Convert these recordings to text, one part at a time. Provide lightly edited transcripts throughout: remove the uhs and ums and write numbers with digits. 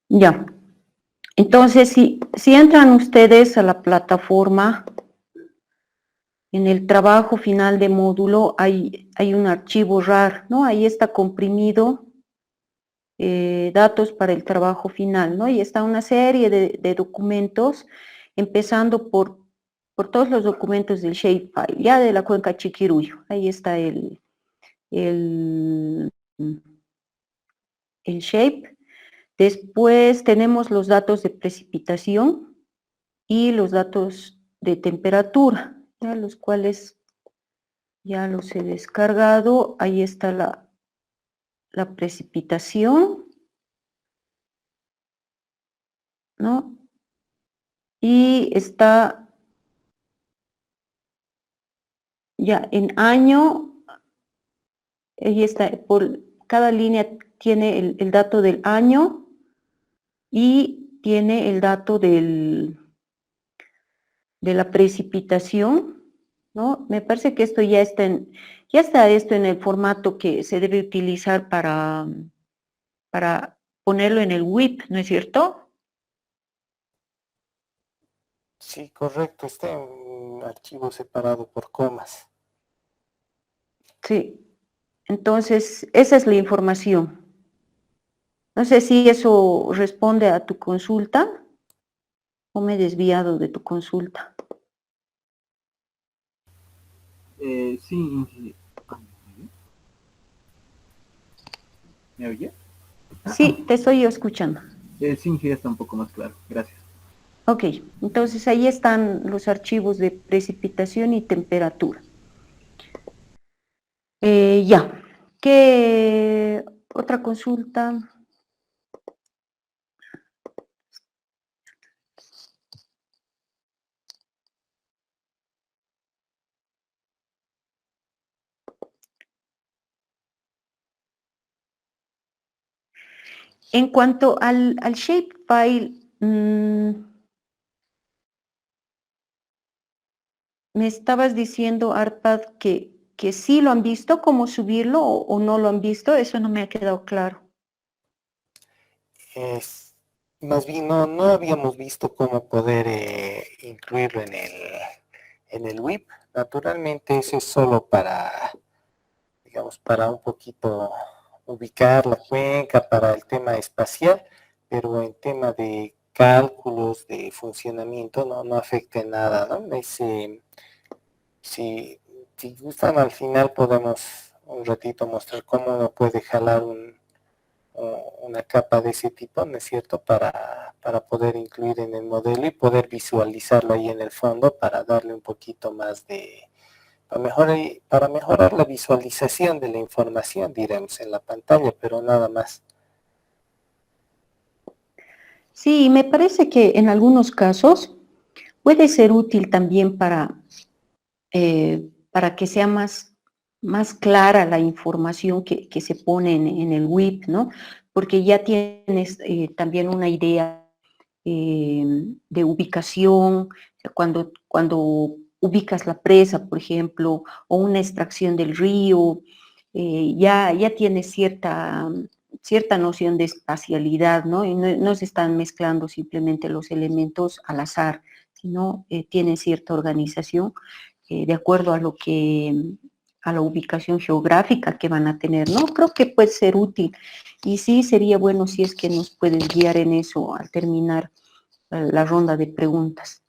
Ya. Entonces, si entran ustedes a la plataforma, en el trabajo final de módulo hay un archivo RAR, ¿no? Ahí está comprimido datos para el trabajo final, ¿no? Y está una serie de documentos, empezando por todos los documentos del shapefile, ya de la cuenca Chiquiruyo. Ahí está el, el shape. Después tenemos los datos de precipitación y los datos de temperatura, ¿ya? Los cuales ya los he descargado. Ahí está la precipitación, ¿no? Y está ya en año, ahí está, por cada línea tiene el dato del año y tiene el dato de la precipitación, ¿no? Me parece que esto ya está esto en el formato que se debe utilizar para ponerlo en el WIP, ¿no es cierto? Sí, correcto, está en un archivo separado por comas. Sí. Entonces, esa es la información. No sé si eso responde a tu consulta o me he desviado de tu consulta. Sí, ¿me oye? Sí, te estoy escuchando. Sí, ya está un poco más claro, gracias. Ok, entonces ahí están los archivos de precipitación y temperatura. Ya, ¿qué otra consulta? En cuanto al shapefile, me estabas diciendo, Arpad, que sí lo han visto, cómo subirlo o no lo han visto, eso no me ha quedado claro. Es, Más bien no habíamos visto cómo poder incluirlo en el WIP. Naturalmente eso es solo para, digamos, para un poquito ubicar la cuenca, para el tema espacial, pero en tema de cálculos, de funcionamiento, no afecta en nada, ¿no? Si, si gustan, al final podemos un ratito mostrar cómo uno puede jalar una capa de ese tipo, ¿no es cierto?, para poder incluir en el modelo y poder visualizarlo ahí en el fondo para darle un poquito más de, para mejorar la visualización de la información, diremos, en la pantalla, pero nada más. Sí, me parece que en algunos casos puede ser útil también para que sea más clara la información que se pone en el WIP, ¿no? Porque ya tienes también una idea de ubicación, cuando ubicas la presa, por ejemplo, o una extracción del río, ya tienes cierta noción de espacialidad, ¿no? Y no se están mezclando simplemente los elementos al azar, sino tienen cierta organización de acuerdo a la ubicación geográfica que van a tener, ¿no? Creo que puede ser útil y sí sería bueno si es que nos puedes guiar en eso al terminar la ronda de preguntas.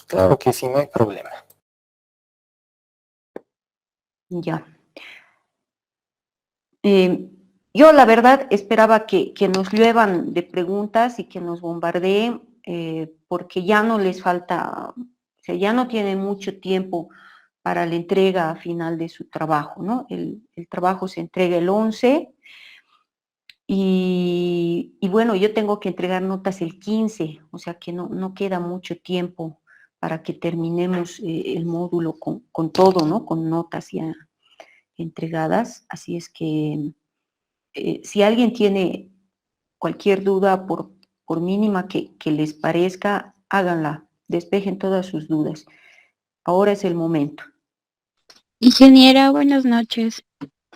Claro que sí, no hay problema. Ya. Yo la verdad esperaba que nos lluevan de preguntas y que nos bombardeen, porque ya no les falta, o sea, ya no tienen mucho tiempo para la entrega final de su trabajo, ¿no? El trabajo se entrega el 11 y bueno, yo tengo que entregar notas el 15, o sea que no queda mucho tiempo para que terminemos el módulo con todo, ¿no? Con notas ya entregadas, así es que si alguien tiene cualquier duda, por mínima que les parezca, háganla, despejen todas sus dudas. Ahora es el momento. Ingeniera, buenas noches.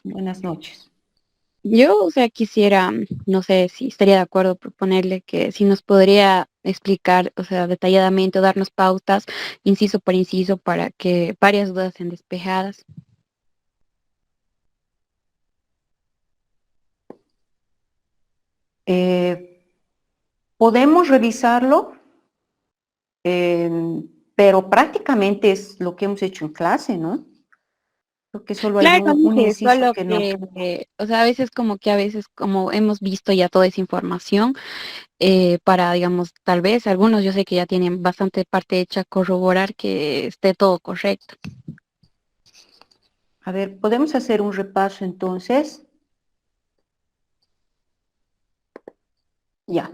Buenas noches. Yo, o sea, quisiera, no sé si estaría de acuerdo proponerle que si nos podría explicar, o sea, detalladamente o darnos pautas, inciso por inciso, para que varias dudas sean despejadas. Podemos revisarlo, pero prácticamente es lo que hemos hecho en clase, ¿no? Porque solo hay un Claramente, inciso solo que no. que, o sea, a veces como hemos visto ya toda esa información, para, digamos, tal vez algunos, yo sé que ya tienen bastante parte hecha, corroborar que esté todo correcto. A ver, podemos hacer un repaso entonces. Ya.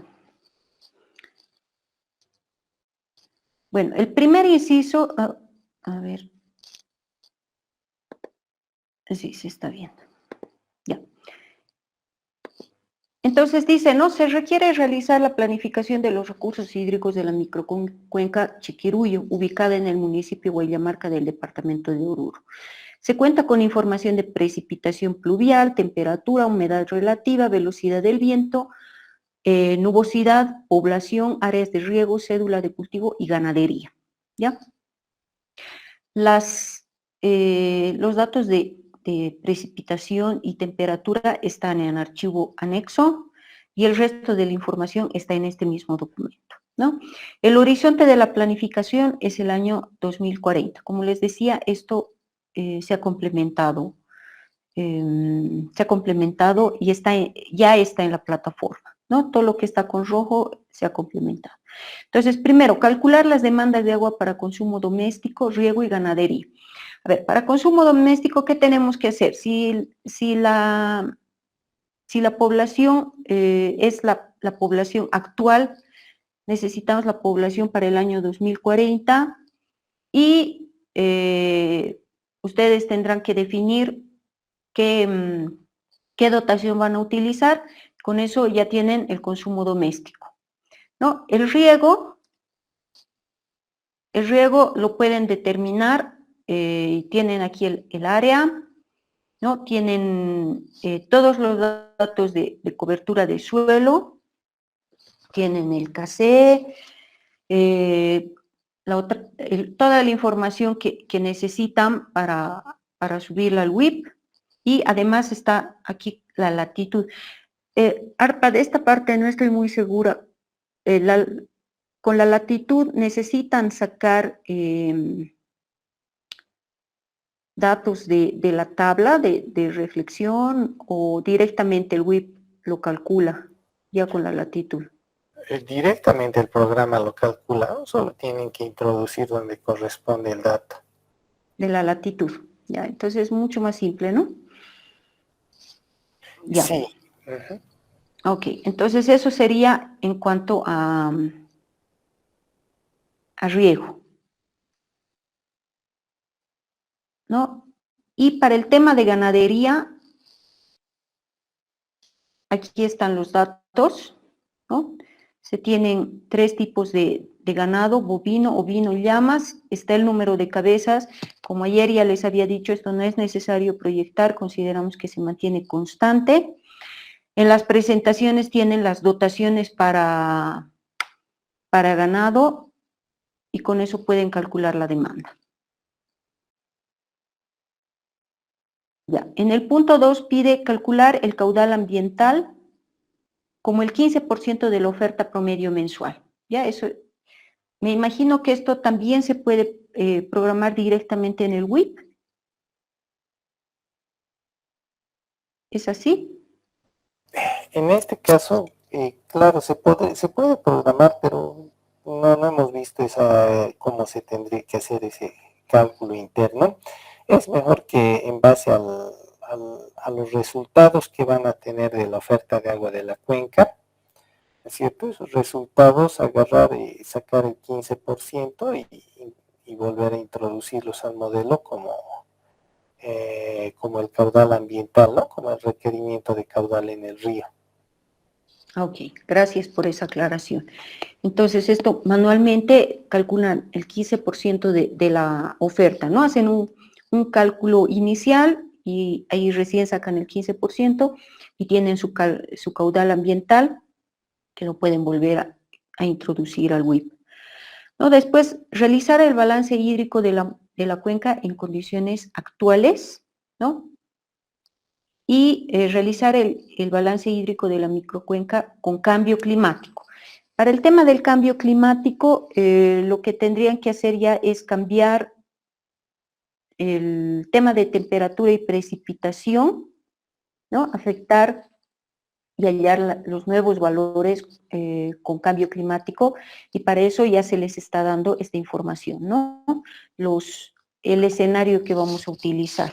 Bueno, el primer inciso, a ver, sí, se está viendo. Ya. Entonces dice, ¿no? Se requiere realizar la planificación de los recursos hídricos de la microcuenca Chiquiruyo, ubicada en el municipio Guayamarca del departamento de Oruro. Se cuenta con información de precipitación pluvial, temperatura, humedad relativa, velocidad del viento, nubosidad, población, áreas de riego, cédula de cultivo y ganadería. ¿Ya? Los datos de precipitación y temperatura están en archivo anexo y el resto de la información está en este mismo documento, ¿no? El horizonte de la planificación es el año 2040. Como les decía, esto se ha complementado y ya está en la plataforma, ¿no? Todo lo que está con rojo se ha complementado. Entonces, primero, calcular las demandas de agua para consumo doméstico, riego y ganadería. A ver, para consumo doméstico, ¿qué tenemos que hacer? Si la población es la población actual, necesitamos la población para el año 2040 y ustedes tendrán que definir qué dotación van a utilizar. Con eso ya tienen el consumo doméstico, ¿no? El riego lo pueden determinar, tienen aquí el área, ¿no? Tienen todos los datos de cobertura de suelo, tienen el CACE, toda la información que necesitan para subirla al WIP, y además está aquí la latitud. ARPA, de esta parte no estoy muy segura. Con la latitud necesitan sacar datos de la tabla de reflexión, o directamente el WIP lo calcula ya con la latitud. Directamente el programa lo calcula, solo tienen que introducir donde corresponde el dato. De la latitud, ya, entonces es mucho más simple, ¿no? Ya. Sí. Ok, entonces eso sería en cuanto a riego, ¿no? Y para el tema de ganadería, aquí están los datos, ¿no? Se tienen 3 tipos de ganado: bovino, ovino y llamas. Está el número de cabezas. Como ayer ya les había dicho, esto no es necesario proyectar, consideramos que se mantiene constante. En las presentaciones tienen las dotaciones para ganado, y con eso pueden calcular la demanda. Ya. En el punto 2 pide calcular el caudal ambiental como el 15% de la oferta promedio mensual. Ya, eso, me imagino que esto también se puede programar directamente en el WIP. ¿Es así? En este caso, claro, se puede programar, pero no hemos visto cómo se tendría que hacer ese cálculo interno. Es mejor que en base a los resultados que van a tener de la oferta de agua de la cuenca, ¿es cierto? Esos resultados, agarrar y sacar el 15% y volver a introducirlos al modelo como el caudal ambiental, ¿no? Como el requerimiento de caudal en el río. Ok, gracias por esa aclaración. Entonces, esto manualmente calculan el 15% de la oferta, ¿no? Hacen un cálculo inicial y ahí recién sacan el 15%. y tienen su caudal ambiental, que lo pueden volver a introducir al WIP. ¿No? Después, realizar el balance hídrico de la cuenca en condiciones actuales, ¿no? Y realizar el balance hídrico de la microcuenca con cambio climático. Para el tema del cambio climático, lo que tendrían que hacer ya es cambiar el tema de temperatura y precipitación, ¿no? Afectar y hallar los nuevos valores con cambio climático, y para eso ya se les está dando esta información, ¿no? El escenario que vamos a utilizar.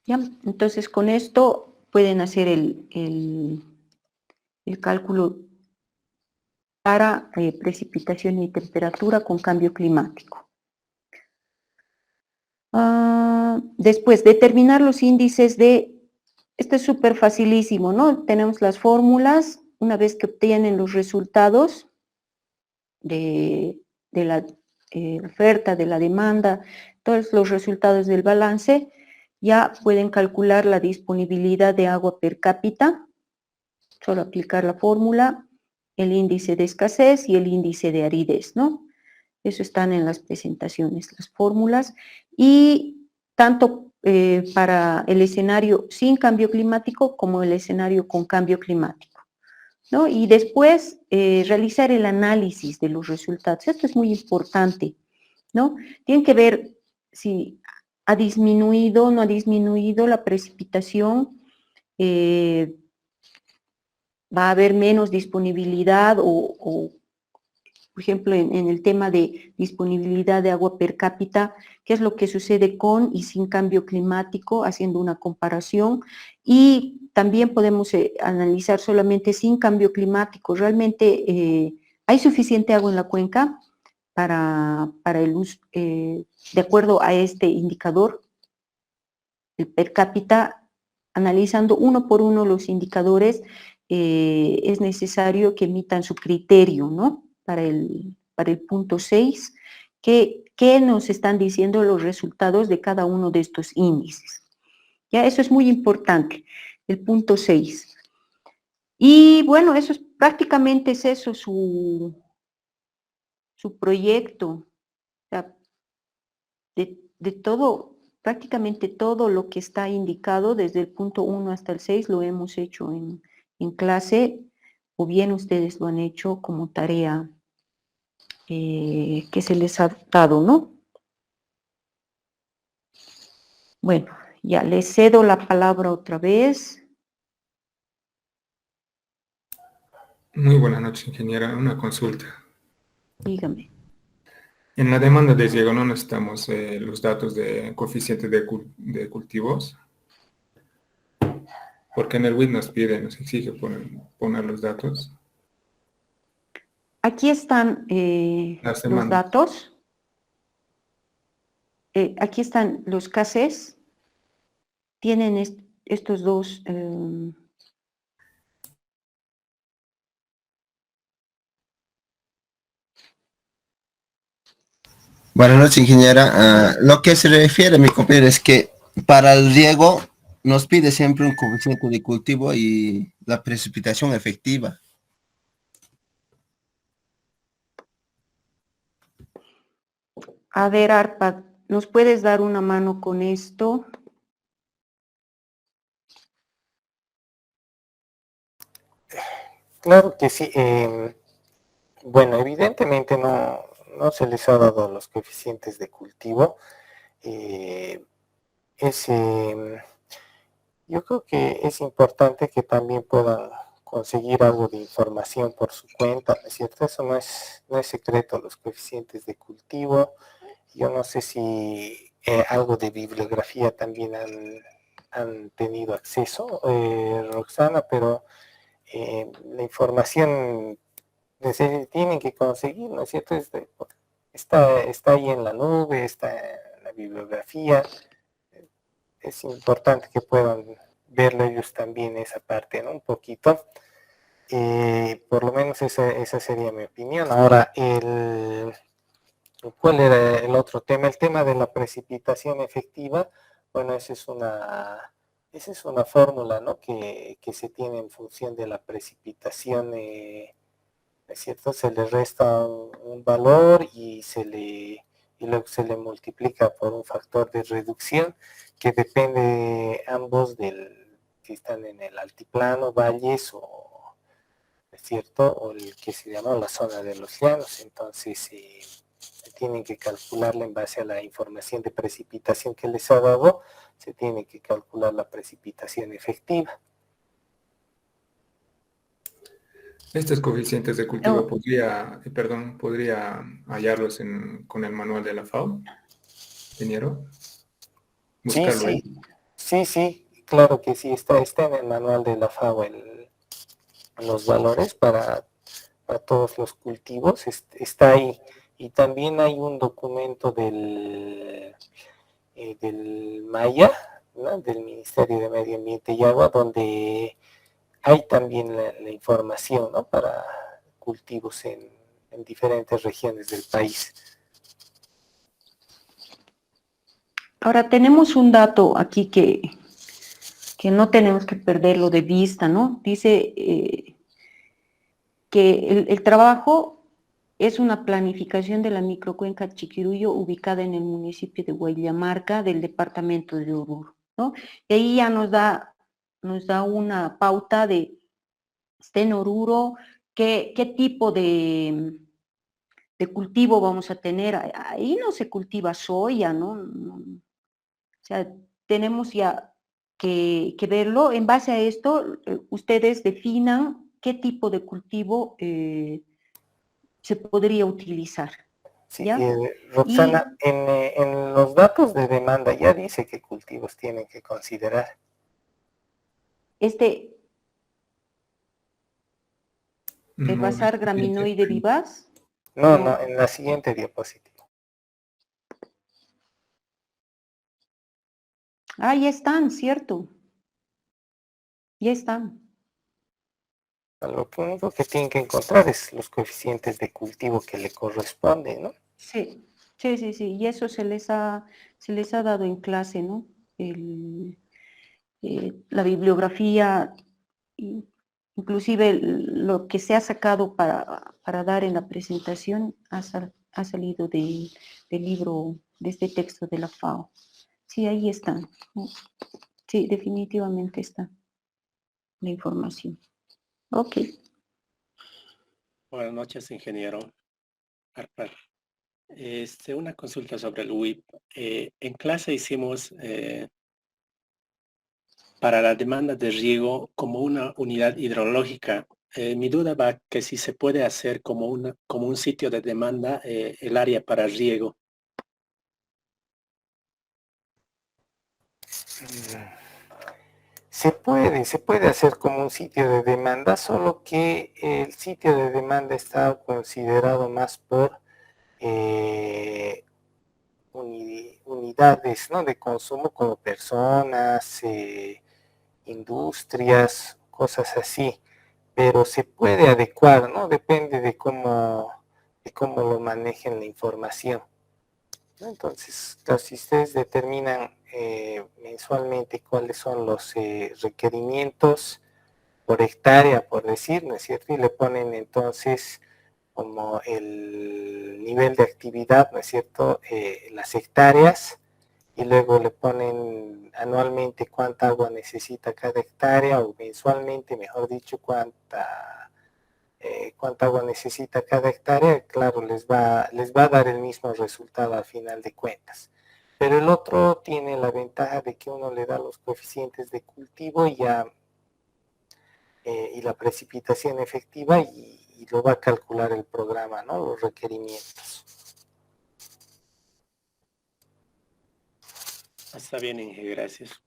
¿Ya? Entonces, con esto pueden hacer el cálculo para precipitación y temperatura con cambio climático. Después, determinar los índices esto es súper facilísimo, ¿no? Tenemos las fórmulas, una vez que obtienen los resultados de la oferta, de la demanda, todos los resultados del balance, ya pueden calcular la disponibilidad de agua per cápita, solo aplicar la fórmula, el índice de escasez y el índice de aridez, ¿no? Eso están en las presentaciones, las fórmulas, y tanto para el escenario sin cambio climático como el escenario con cambio climático, ¿no? Y después realizar el análisis de los resultados. Esto es muy importante, ¿no? Tienen que ver si ha disminuido o no ha disminuido la precipitación, va a haber menos disponibilidad o por ejemplo, en el tema de disponibilidad de agua per cápita, qué es lo que sucede con y sin cambio climático, haciendo una comparación. Y también podemos analizar solamente sin cambio climático. Realmente hay suficiente agua en la cuenca para el uso, de acuerdo a este indicador, el per cápita, analizando uno por uno los indicadores, es necesario que emitan su criterio, ¿no? Para el punto 6, ¿qué nos están diciendo los resultados de cada uno de estos índices? Ya, eso es muy importante, el punto 6. Y bueno, eso es prácticamente eso, su proyecto. O sea, de todo, prácticamente todo lo que está indicado desde el punto 1 hasta el 6 lo hemos hecho en clase, o bien ustedes lo han hecho como tarea que se les ha dado, ¿no? Bueno, ya les cedo la palabra otra vez. Muy buenas noches, ingeniera. Una consulta. Dígame. En la demanda de riego no necesitamos los datos de coeficiente de cultivos, porque en el WIT nos exige poner los datos. Aquí están Las los demandas. datos. Aquí están los CACES. Tienen estos dos. Buenas noches, ingeniera. Lo que se refiere, mi compañero, es que para el riego nos pide siempre un coeficiente de cultivo y la precipitación efectiva. A ver, Arpad, ¿nos puedes dar una mano con esto? Claro que sí. Bueno, evidentemente no se les ha dado los coeficientes de cultivo. Yo creo que es importante que también puedan conseguir algo de información por su cuenta, ¿no es cierto? Eso no es secreto, los coeficientes de cultivo. Yo no sé si algo de bibliografía también han tenido acceso, Roxana, pero la información tienen que conseguir, ¿no es cierto? Está ahí en la nube, está en la bibliografía. Es importante que puedan verlo ellos también esa parte, ¿no? Un poquito. Por lo menos esa sería mi opinión. Ahora, ¿cuál era el otro tema? El tema de la precipitación efectiva. Bueno, esa es una fórmula, ¿no? Que se tiene en función de la precipitación, ¿es cierto? Se le resta un valor y luego se le multiplica por un factor de reducción que depende ambos si están en el altiplano, valles o, ¿es cierto? O el que se llama la zona de los llanos. Entonces, tienen que calcularla en base a la información de precipitación que les ha dado, se tiene que calcular la precipitación efectiva. Estos coeficientes de cultivo No. podría hallarlos con el manual de la FAO, ingeniero. Sí, Buscarlo ahí. sí, claro que sí, está en el manual de la FAO los valores para todos los cultivos, está ahí. Y también hay un documento del MAYA, ¿no? Del Ministerio de Medio Ambiente y Agua, donde hay también la información, ¿no? Para cultivos en diferentes regiones del país. Ahora tenemos un dato aquí que no tenemos que perderlo de vista, ¿no? Dice que el trabajo es una planificación de la microcuenca Chiquiruyo ubicada en el municipio de Huallamarca del departamento de Oruro, ¿no? Y ahí ya nos da una pauta de, está en Oruro, qué tipo de cultivo vamos a tener. Ahí no se cultiva soya, ¿no? O sea, tenemos ya que verlo. En base a esto, ustedes definan qué tipo de cultivo se podría utilizar, Sí, ¿ya? Y Roxana, en los datos de demanda ya dice qué cultivos tienen que considerar. el No, bazar graminoide vivaz, No, no, en la siguiente diapositiva. ya están, ¿cierto? Ya están. Lo único que tienen que encontrar es los coeficientes de cultivo que le corresponden, ¿no? Sí, sí, y eso se les ha dado en clase, ¿no? La bibliografía, inclusive lo que se ha sacado para dar en la presentación ha salido del libro, de este texto de la FAO. Sí, ahí están. Sí, definitivamente está la información. Ok. Buenas noches, ingeniero Arpar. Una consulta sobre el WIP. En clase hicimos para la demanda de riego como una unidad hidrológica. Mi duda va que si se puede hacer como un sitio de demanda el área para riego. Se puede hacer como un sitio de demanda, solo que el sitio de demanda está considerado más por unidades, ¿no? De consumo como personas, industrias, cosas así, pero se puede adecuar, ¿no? Depende de cómo lo manejen la información, ¿no? Entonces, claro, si ustedes determinan mensualmente cuáles son los requerimientos por hectárea, por decir, ¿no es cierto? Y le ponen entonces como el nivel de actividad, ¿no es cierto? Las hectáreas, y luego le ponen anualmente cuánta agua necesita cada hectárea, o mensualmente, mejor dicho, cuánta agua necesita cada hectárea. Claro, les va a dar el mismo resultado al final de cuentas. Pero el otro tiene la ventaja de que uno le da los coeficientes de cultivo y la precipitación efectiva, y lo va a calcular el programa, ¿no? Los requerimientos. Está bien, Inge, gracias.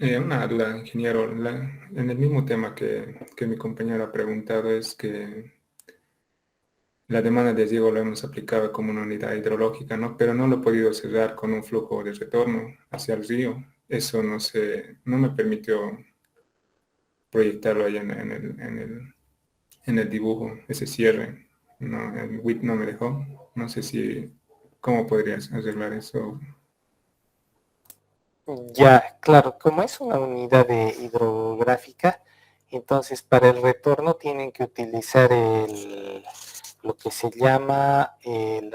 Una duda, ingeniero. En el mismo tema que mi compañero ha preguntado es que la demanda de riego lo hemos aplicado como una unidad hidrológica, ¿no? Pero no lo he podido cerrar con un flujo de retorno hacia el río. Eso no me permitió proyectarlo ahí en el dibujo, ese cierre. No, el WIP no me dejó. No sé cómo podrías arreglar eso. Ya, claro, como es una unidad hidrográfica, entonces para el retorno tienen que utilizar lo que se llama el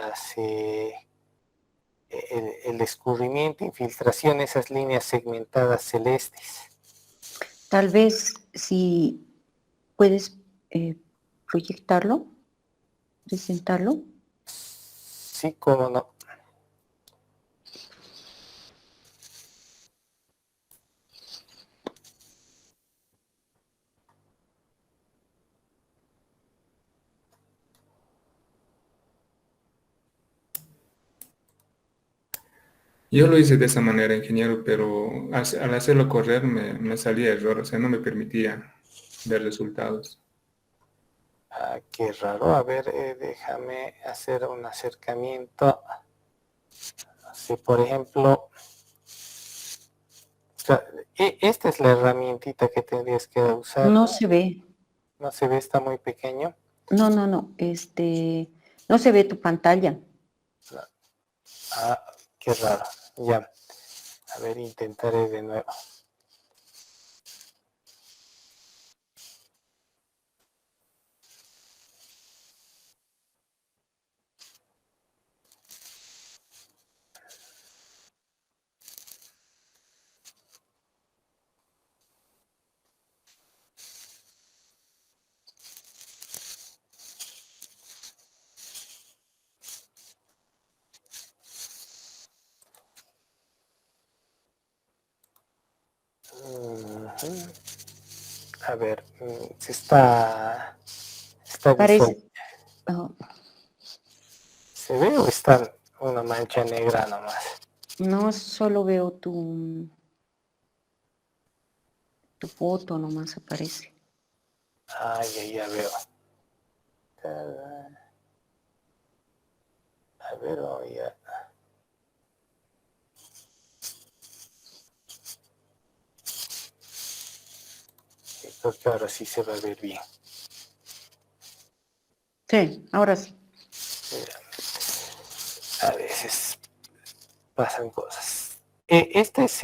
escurrimiento, infiltración, esas líneas segmentadas celestes. Tal vez si puedes proyectarlo, presentarlo. Sí, cómo no. Yo lo hice de esa manera, ingeniero, pero al hacerlo correr me salía error, o sea, no me permitía ver resultados. Ah, qué raro. A ver, déjame hacer un acercamiento. Si, por ejemplo, esta es la herramientita que tendrías que usar. No se ve. No se ve, está muy pequeño. No, no se ve tu pantalla. Ah, qué raro. Ya. A ver, intentaré de nuevo. A ver, se está visual. Parece, oh, ¿Se ve o está una mancha negra nomás? no solo veo tu foto, nomás aparece. Ah, ya veo. A ver, ya. Creo que ahora sí se va a ver bien. Sí, ahora sí. A veces pasan cosas. Este es...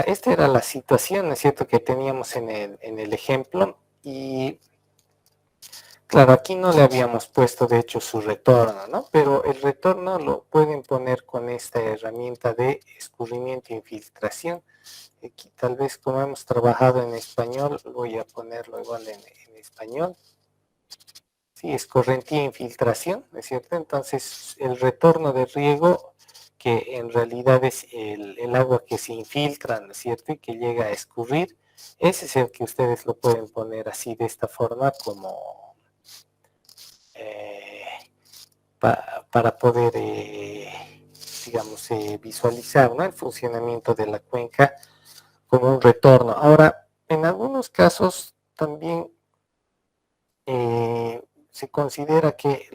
esta era la situación, ¿no es cierto?, que teníamos en el ejemplo. Y claro, aquí no le habíamos puesto de hecho su retorno, ¿no? Pero el retorno lo pueden poner con esta herramienta de escurrimiento e infiltración. Aquí tal vez como hemos trabajado en español, voy a ponerlo igual en español. Sí, escorrentía e infiltración, ¿no es cierto? Entonces el retorno de riego, que en realidad es el agua que se infiltra, ¿no es cierto?, y que llega a escurrir, ese es el que ustedes lo pueden poner así de esta forma como para poder, digamos, visualizar, ¿no?, el funcionamiento de la cuenca como un retorno. Ahora, en algunos casos también se considera que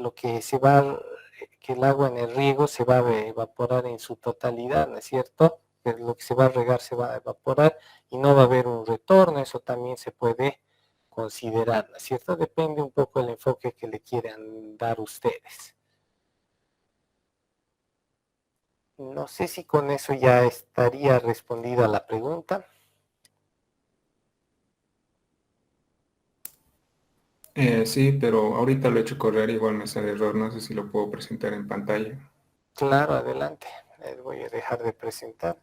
que el agua en el riego se va a evaporar en su totalidad, ¿no es cierto? Que lo que se va a regar se va a evaporar y no va a haber un retorno, eso también se puede considerar, ¿no es cierto? Depende un poco del enfoque que le quieran dar ustedes. No sé si con eso ya estaría respondida la pregunta. Sí, pero ahorita lo he hecho correr, igual me sale error, no sé si lo puedo presentar en pantalla. Claro, adelante. Les voy a dejar de presentar.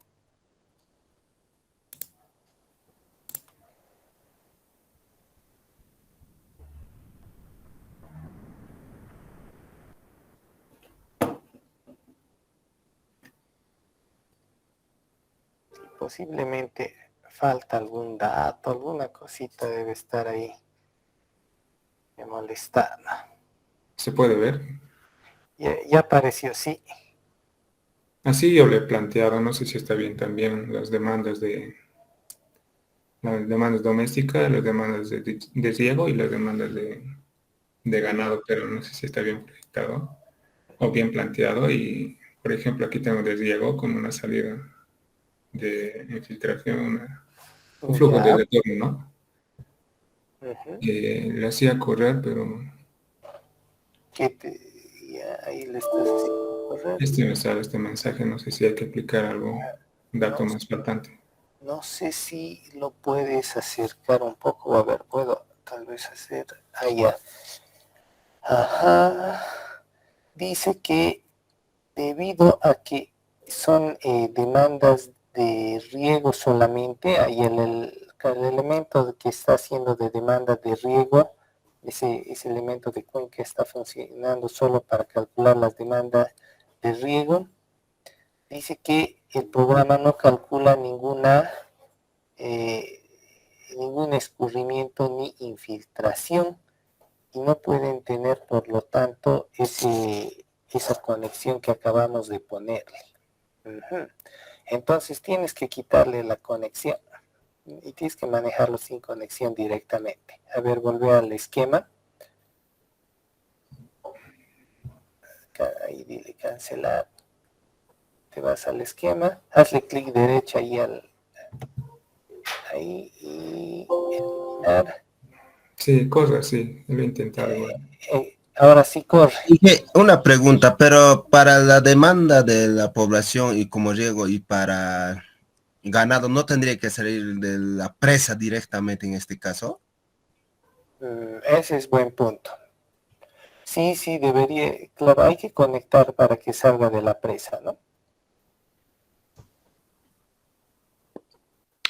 Posiblemente falta algún dato, alguna cosita debe estar ahí me molestando. ¿Se puede ver? Ya apareció, sí. Así yo le he planteado, no sé si está bien también, las demandas domésticas, las demandas de riego y las demandas de ganado, pero no sé si está bien proyectado o bien planteado. Y, por ejemplo, aquí tengo de riego con una salida de infiltración, un flujo de Ya. retorno, ¿no? Ujú. Le hacía correr, pero Ya, ahí le estás haciendo correr. me sale este mensaje, no sé si hay que aplicar algún dato No, más faltante. no sé si lo puedes acercar un poco. A ver, puedo tal vez hacer. Ya. Ajá. Dice que debido a que son demandas de riego solamente, ahí el elemento que está haciendo de demanda de riego, ese elemento de cuenca está funcionando solo para calcular las demandas de riego. Dice que el programa no calcula ningún escurrimiento ni infiltración y no pueden tener, por lo tanto, esa conexión que acabamos de ponerle. Ujú. Entonces tienes que quitarle la conexión y tienes que manejarlo sin conexión directamente. A ver, volver al esquema. Ahí dile cancelar. Te vas al esquema, hazle clic derecha ahí y eliminar. Sí, corre, sí, lo he intentado igual. Ahora sí corre. Dije, una pregunta, pero para la demanda de la población y como riego y para ganado, ¿no tendría que salir de la presa directamente en este caso? Ese es buen punto. Sí, debería, claro, hay que conectar para que salga de la presa, ¿no?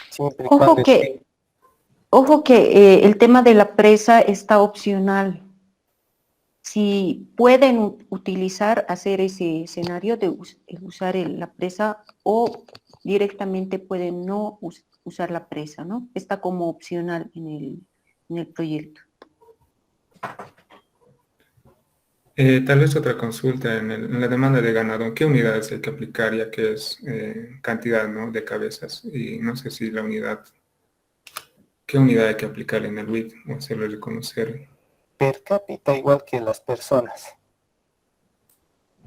Siempre y cuando Ojo que el tema de la presa está opcional. Si pueden utilizar, hacer ese escenario de usar la presa o directamente pueden no usar la presa, ¿no? Está como opcional en el proyecto. Tal vez otra consulta en la demanda de ganado. ¿En qué unidades hay que aplicar, ya que es cantidad, ¿no?, de cabezas? Y no sé si la unidad, ¿qué unidad hay que aplicar en el WIT o hacerlo reconocer? per cápita igual que las personas.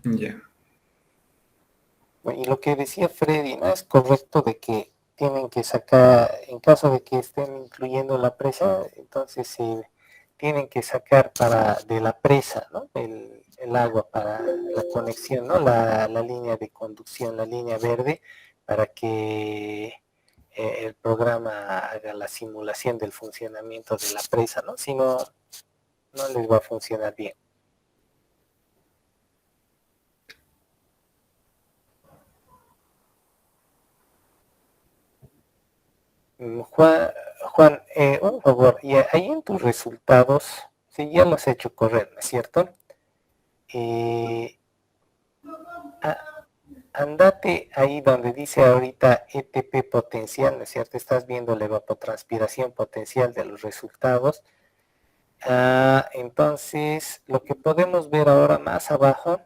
Ya. Y lo que decía Freddy, ¿no? Es correcto de que tienen que sacar, en caso de que estén incluyendo la presa, entonces tienen que sacar de la presa, ¿no? El agua para la conexión, ¿no? La línea de conducción, la línea verde, para que el programa haga la simulación del funcionamiento de la presa, ¿no? Si no, no les va a funcionar bien. Juan, un favor, y ahí en tus resultados, si ya los has hecho correr, ¿no es cierto? Andate ahí donde dice ahorita ETP potencial, ¿no es cierto? Estás viendo la evapotranspiración potencial de los resultados. Entonces, lo que podemos ver ahora más abajo,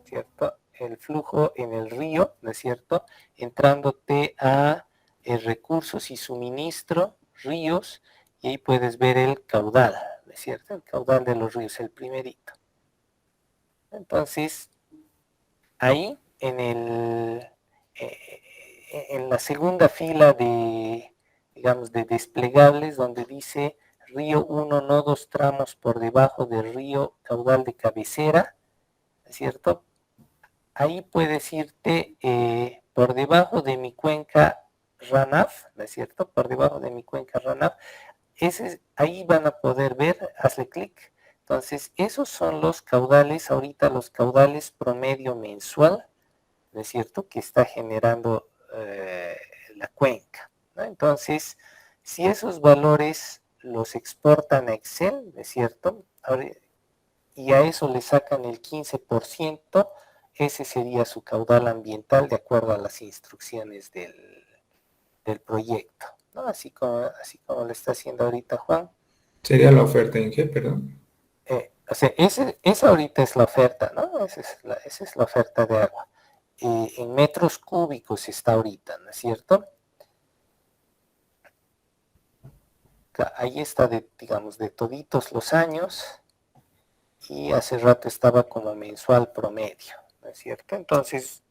¿cierto? El flujo en el río, ¿no es cierto? Entrándote a recursos y suministro, ríos, y ahí puedes ver el caudal, ¿no es cierto? El caudal de los ríos, el primerito. Entonces, ahí en la segunda fila digamos, de desplegables, donde dice río 1, nodos tramos por debajo del río caudal de cabecera, ¿no es cierto? Ahí puedes irte por debajo de mi cuenca RANAF, ¿no es cierto? Por debajo de mi cuenca RANAF. Ahí van a poder ver, hazle clic. Entonces, esos son los caudales, ahorita los caudales promedio mensual, ¿no es cierto?, que está generando la cuenca, ¿no? Entonces, si esos valores los exportan a Excel, ¿no es cierto?, y a eso le sacan el 15%, ese sería su caudal ambiental de acuerdo a las instrucciones del proyecto, ¿no? Así como lo está haciendo ahorita Juan. ¿Sería la oferta en qué, perdón? O sea, esa ahorita es la oferta, ¿no? Esa es la oferta de agua. en metros cúbicos está ahorita, ¿no es cierto? Ahí está, digamos, de toditos los años, y hace rato estaba como mensual promedio, ¿no es cierto? Entonces,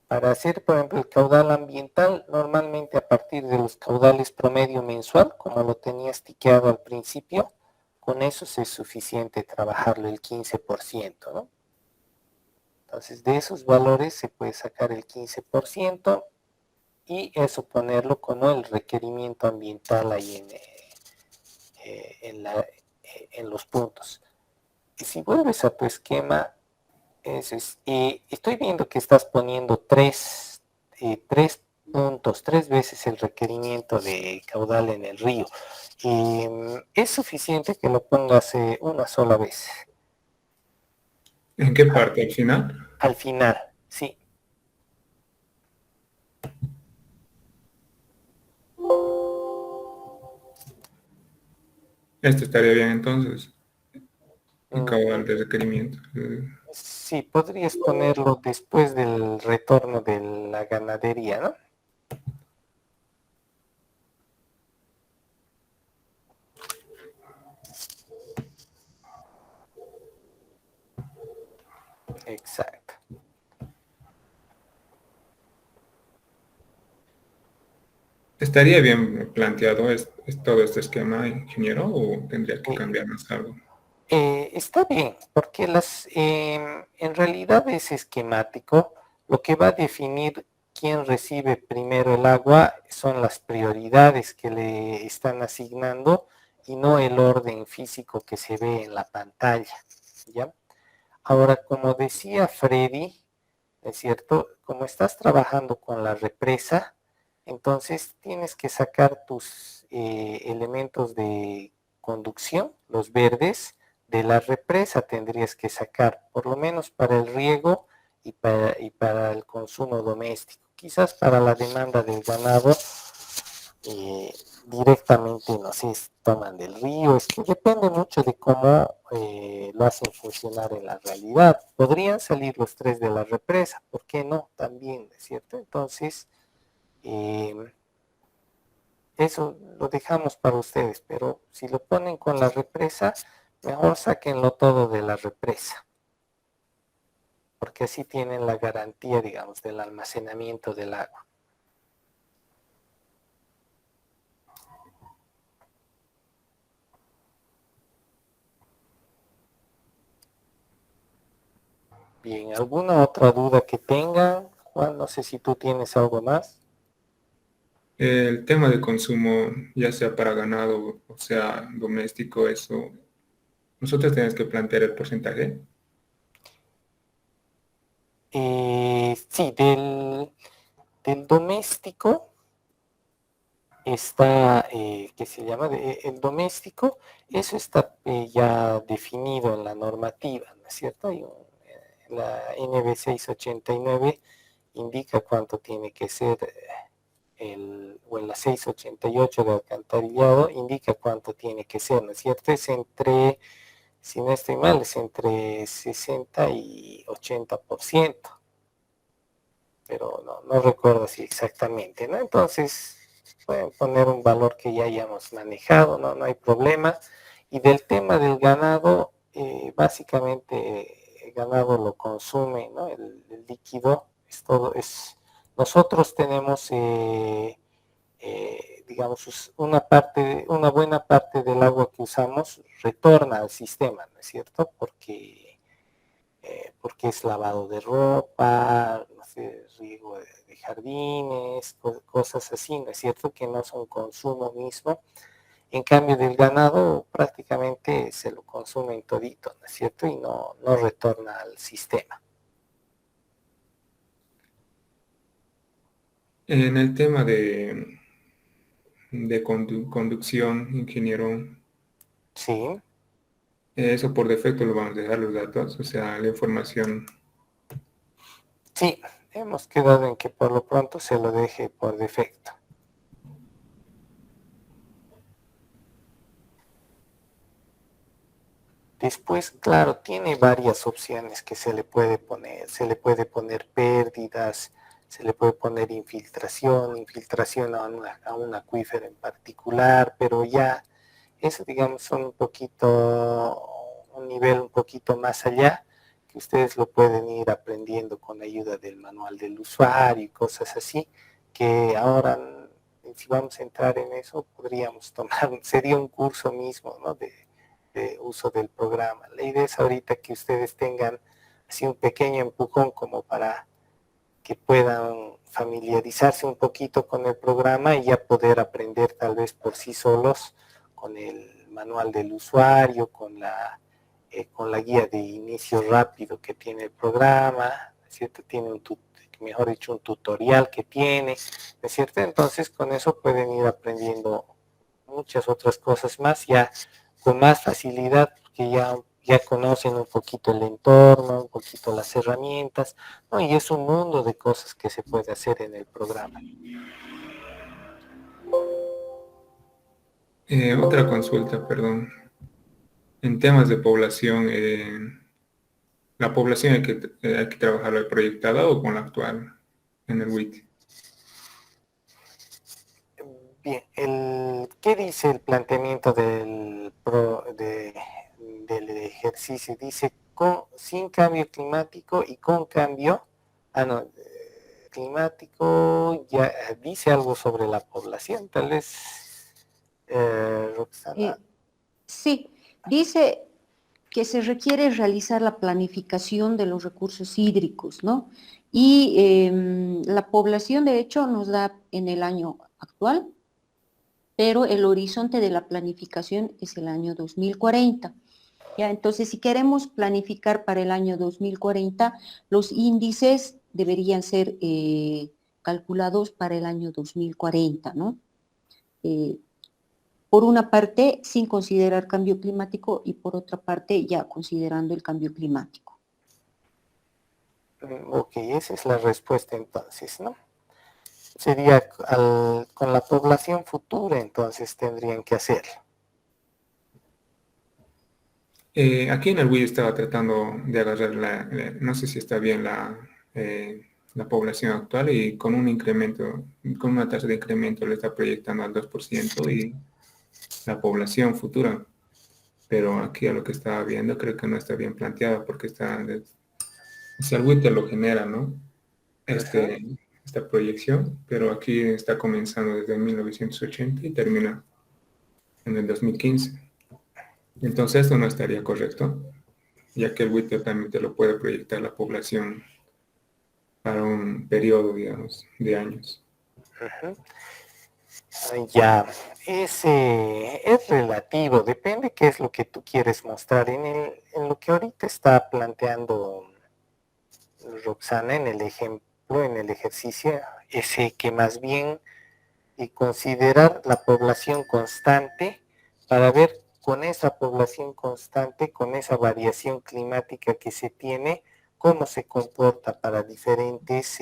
para hacer, por ejemplo, el caudal ambiental, normalmente a partir de los caudales promedio mensual, como lo tenía tiqueado al principio, con eso es suficiente trabajarlo el 15%, ¿no? Entonces, de esos valores se puede sacar el 15% y eso ponerlo como el requerimiento ambiental ahí en los puntos. Y si vuelves a tu esquema, estoy viendo que estás poniendo tres puntos, 3 veces el requerimiento de caudal en el río. Es suficiente que lo pongas una sola vez. ¿En qué parte? ¿Al final? Al final, sí. Esto estaría bien entonces. El caudal de requerimiento. Sí, podrías ponerlo después del retorno de la ganadería, ¿no? Exacto. ¿Estaría bien planteado todo este esquema, ingeniero, o tendría que cambiar más algo? Está bien, porque en realidad es esquemático. Lo que va a definir quién recibe primero el agua son las prioridades que le están asignando y no el orden físico que se ve en la pantalla, ¿ya? Ahora, como decía Freddy, ¿es cierto? Como estás trabajando con la represa, entonces tienes que sacar tus elementos de conducción, los verdes, de la represa tendrías que sacar, por lo menos para el riego y para el consumo doméstico. Quizás para la demanda del ganado directamente, no sé, toman del río, es que depende mucho de cómo lo hacen funcionar en la realidad. Podrían salir los 3 de la represa, ¿por qué no? También, ¿cierto? Entonces, eso lo dejamos para ustedes, pero si lo ponen con la represa, mejor sáquenlo todo de la represa, porque así tienen la garantía, digamos, del almacenamiento del agua. Bien, ¿alguna otra duda que tengan? Juan, no sé si tú tienes algo más. El tema de consumo, ya sea para ganado o sea doméstico, eso, nosotros tenemos que plantear el porcentaje. Sí, del doméstico está, que se llama el doméstico, eso está ya definido en la normativa, ¿no es cierto? La NB 689 indica cuánto tiene que ser o en la 688 de alcantarillado indica cuánto tiene que ser, ¿no es cierto? Es entre, si no estoy mal, es entre 60 y 80%, pero no recuerdo si exactamente, ¿no? Entonces, pueden poner un valor que ya hayamos manejado, no hay problema. Y del tema del ganado, básicamente el ganado lo consume, ¿no? El líquido, nosotros tenemos, digamos, una buena parte del agua que usamos retorna al sistema, ¿no es cierto? Porque es lavado de ropa, no sé, riego de jardines, cosas así, ¿no es cierto? Que no son consumo mismo. En cambio del ganado prácticamente se lo consumen todito, ¿no es cierto? Y no retorna al sistema. En el tema de conducción, ingeniero, Sí. eso por defecto lo vamos a dejar los datos, o sea, la información. Sí, hemos quedado en que por lo pronto se lo deje por defecto. Después, claro, tiene varias opciones que se le puede poner. Se le puede poner pérdidas, se le puede poner infiltración a un acuífero en particular, pero ya eso, digamos, son un nivel un poquito más allá, que ustedes lo pueden ir aprendiendo con ayuda del manual del usuario y cosas así, que ahora, si vamos a entrar en eso, podríamos tomar, sería un curso mismo, ¿no?, de uso del programa. La idea es ahorita que ustedes tengan así un pequeño empujón como para que puedan familiarizarse un poquito con el programa y ya poder aprender tal vez por sí solos con el manual del usuario, con la guía de inicio rápido que tiene el programa, ¿no es cierto? Tiene mejor dicho, un tutorial que tiene, ¿no es cierto? Entonces con eso pueden ir aprendiendo muchas otras cosas más, ya con más facilidad, porque ya conocen un poquito el entorno, un poquito las herramientas, ¿no? Y es un mundo de cosas que se puede hacer en el programa. Otra consulta, perdón. En temas de población, ¿la población hay que trabajarla proyectada o con la actual en el WIT? Bien, ¿qué dice el planteamiento del ejercicio? Dice sin cambio climático y con cambio, climático, ya dice algo sobre la población, tal vez, Roxana. Sí, dice que se requiere realizar la planificación de los recursos hídricos, ¿no? Y la población, de hecho, nos da en el año actual, pero el horizonte de la planificación es el año 2040. ¿Ya? Entonces, si queremos planificar para el año 2040, los índices deberían ser calculados para el año 2040, ¿no? Por una parte, sin considerar cambio climático y por otra parte, ya considerando el cambio climático. Ok, esa es la respuesta entonces, ¿no? Sería con la población futura, entonces tendrían que hacerlo. Aquí en el WIT estaba tratando de agarrar no sé si está bien la población actual y con un incremento, con una tasa de incremento le está proyectando al 2% y la población futura. Pero aquí a lo que estaba viendo creo que no está bien planteado porque si el WIT te lo genera, ¿no? Esta proyección, pero aquí está comenzando desde 1980 y termina en el 2015. Entonces esto no estaría correcto, ya que el WIT también te lo puede proyectar la población para un periodo, digamos, de años. Ya, es relativo, depende qué es lo que tú quieres mostrar. En lo que ahorita está planteando Roxana en el ejemplo, en el ejercicio, es que más bien considerar la población constante para ver con esa población constante, con esa variación climática que se tiene, cómo se comporta para diferentes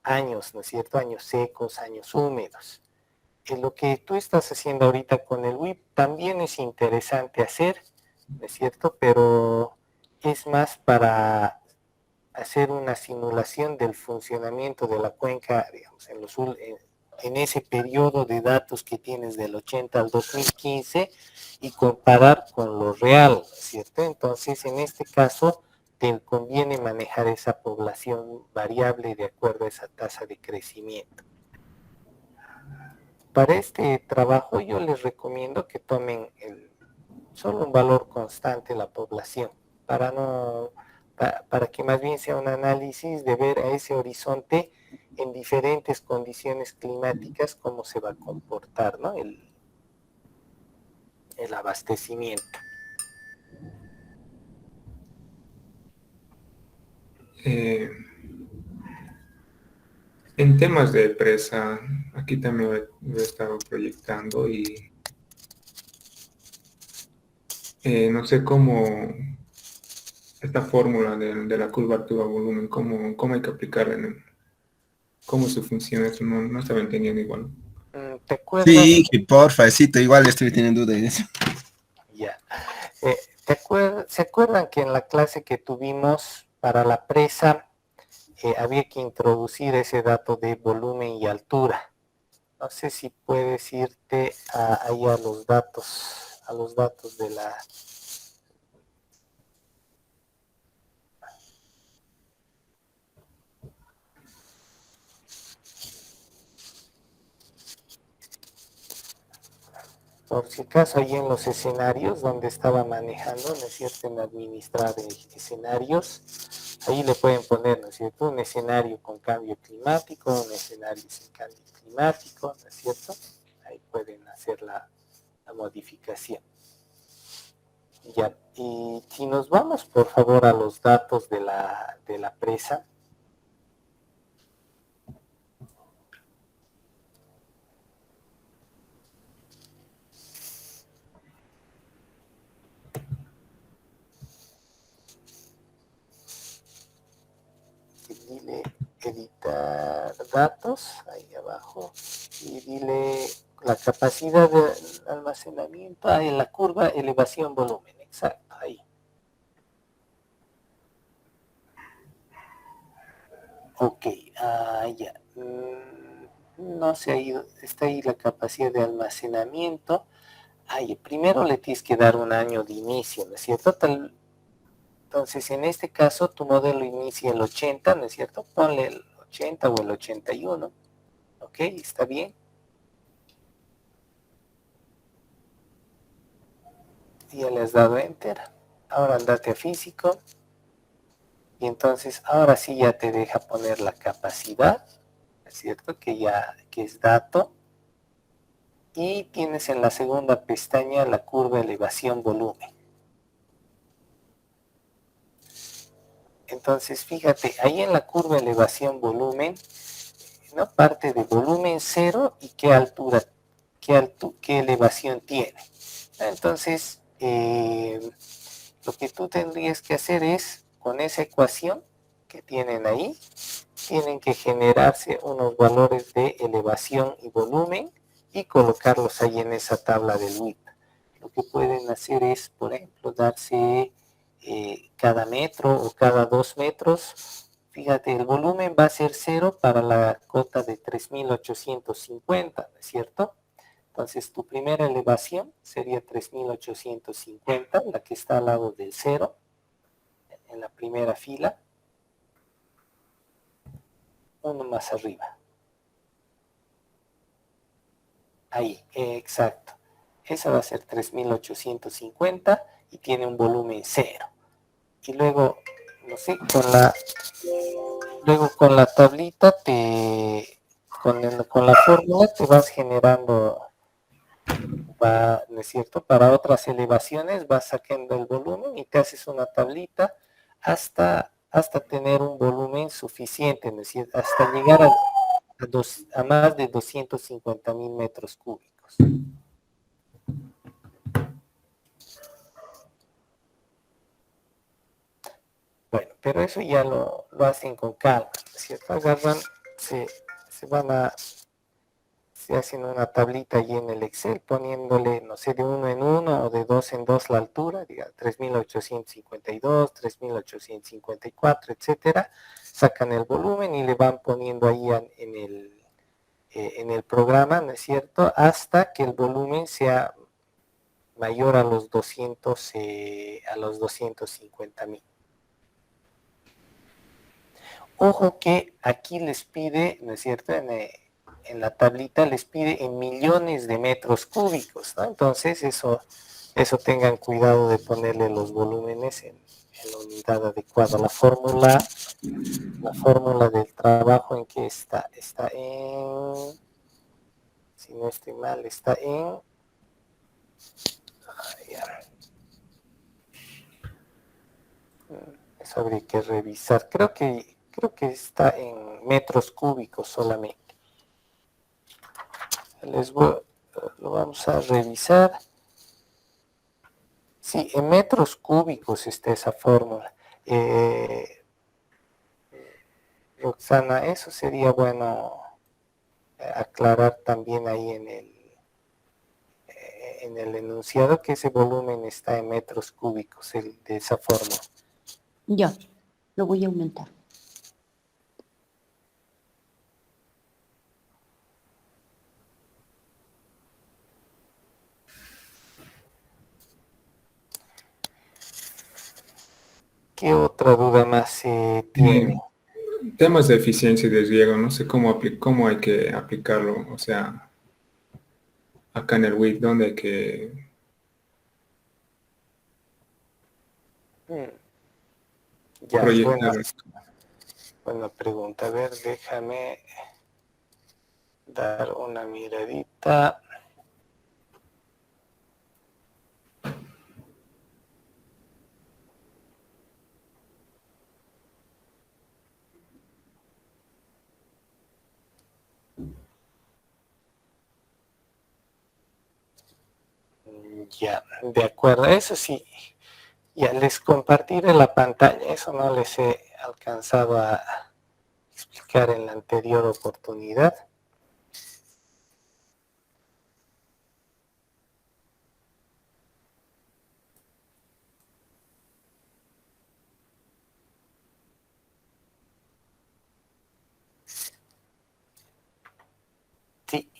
años, ¿no es cierto? Años secos, años húmedos. Lo que tú estás haciendo ahorita con el WIP también es interesante hacer, ¿no es cierto? Pero es más para hacer una simulación del funcionamiento de la cuenca, digamos, en ese periodo de datos que tienes del 80 al 2015 y comparar con lo real, ¿cierto? Entonces, en este caso, te conviene manejar esa población variable de acuerdo a esa tasa de crecimiento. Para este trabajo yo les recomiendo que tomen solo un valor constante la población, para que más bien sea un análisis de ver a ese horizonte en diferentes condiciones climáticas cómo se va a comportar, ¿no? el abastecimiento. En temas de presa, aquí también lo he estado proyectando y no sé cómo esta fórmula de la curva altura-volumen, cómo hay que aplicarla, cómo se funciona, eso no estaba entendiendo igual. ¿Te acuerdas? Sí, porfa, igual estoy teniendo duda de eso. Ya. ¿Se acuerdan que en la clase que tuvimos para la presa había que introducir ese dato de volumen y altura? No sé si puedes irte ahí a los datos de la... Por si acaso, ahí en los escenarios donde estaba manejando, ¿no es cierto?, en administrar escenarios, ahí le pueden poner, ¿no es cierto?, un escenario con cambio climático, un escenario sin cambio climático, ¿no es cierto? Ahí pueden hacer la modificación. Ya, y si nos vamos, por favor, a los datos de la presa. Dile editar datos, ahí abajo, y dile la capacidad de almacenamiento, en la curva elevación volumen, exacto, ahí. Ok, ya. No se ha ido, está ahí la capacidad de almacenamiento. Ahí, primero le tienes que dar un año de inicio, ¿no es cierto? Entonces, en este caso, tu modelo inicia el 80, ¿no es cierto? Ponle el 80 o el 81. Ok, está bien. Ya le has dado enter. Ahora andate a físico. Y entonces, ahora sí ya te deja poner la capacidad, ¿no es cierto? Que es dato. Y tienes en la segunda pestaña la curva elevación volumen. Entonces, fíjate, ahí en la curva elevación volumen, ¿no?, parte de volumen cero y qué altura, qué elevación tiene. Entonces, lo que tú tendrías que hacer es, con esa ecuación que tienen ahí, tienen que generarse unos valores de elevación y volumen y colocarlos ahí en esa tabla del WIP. Lo que pueden hacer es, por ejemplo, darse cada metro o cada 2 metros. Fíjate, el volumen va a ser 0 para la cota de 3850, ¿no es cierto? Entonces, tu primera elevación sería 3850, la que está al lado del 0, en la primera fila. Uno más arriba. Ahí, exacto. Esa va a ser 3850 y tiene un volumen 0. Y luego, no sé, con la tablita, con la fórmula te vas generando, ¿no es cierto? Para otras elevaciones vas sacando el volumen y te haces una tablita hasta tener un volumen suficiente, ¿no es cierto? Hasta llegar a más de 250.000 metros cúbicos. Bueno, pero eso ya lo hacen con calma, ¿no es cierto? Agarran, se hacen una tablita allí en el Excel poniéndole, no sé, de 1 en 1 o de 2 en 2 la altura, diga 3852, 3854, etcétera. Sacan el volumen y le van poniendo ahí en el programa, ¿no es cierto? Hasta que el volumen sea mayor a los 250.000. Ojo que aquí les pide, ¿no es cierto?, en la tablita les pide en millones de metros cúbicos, ¿no? Entonces eso tengan cuidado de ponerle los volúmenes en la unidad adecuada. La fórmula del trabajo, ¿en qué está? Está en, si no estoy mal, está en, eso habría que revisar. Creo que está en metros cúbicos solamente. Lo vamos a revisar. Sí, en metros cúbicos está esa fórmula. Roxana, eso sería bueno aclarar también ahí en el enunciado que ese volumen está en metros cúbicos, de esa forma. Ya, lo voy a aumentar. ¿Qué otra duda más tiene? Temas de eficiencia y de riego, no sé cómo hay que aplicarlo, o sea, acá en el WIP, ¿dónde hay que Ya, proyectar esto? buena pregunta. A ver, déjame dar una miradita. Ya, de acuerdo, eso sí, ya les compartiré la pantalla, eso no les he alcanzado a explicar en la anterior oportunidad. Sí,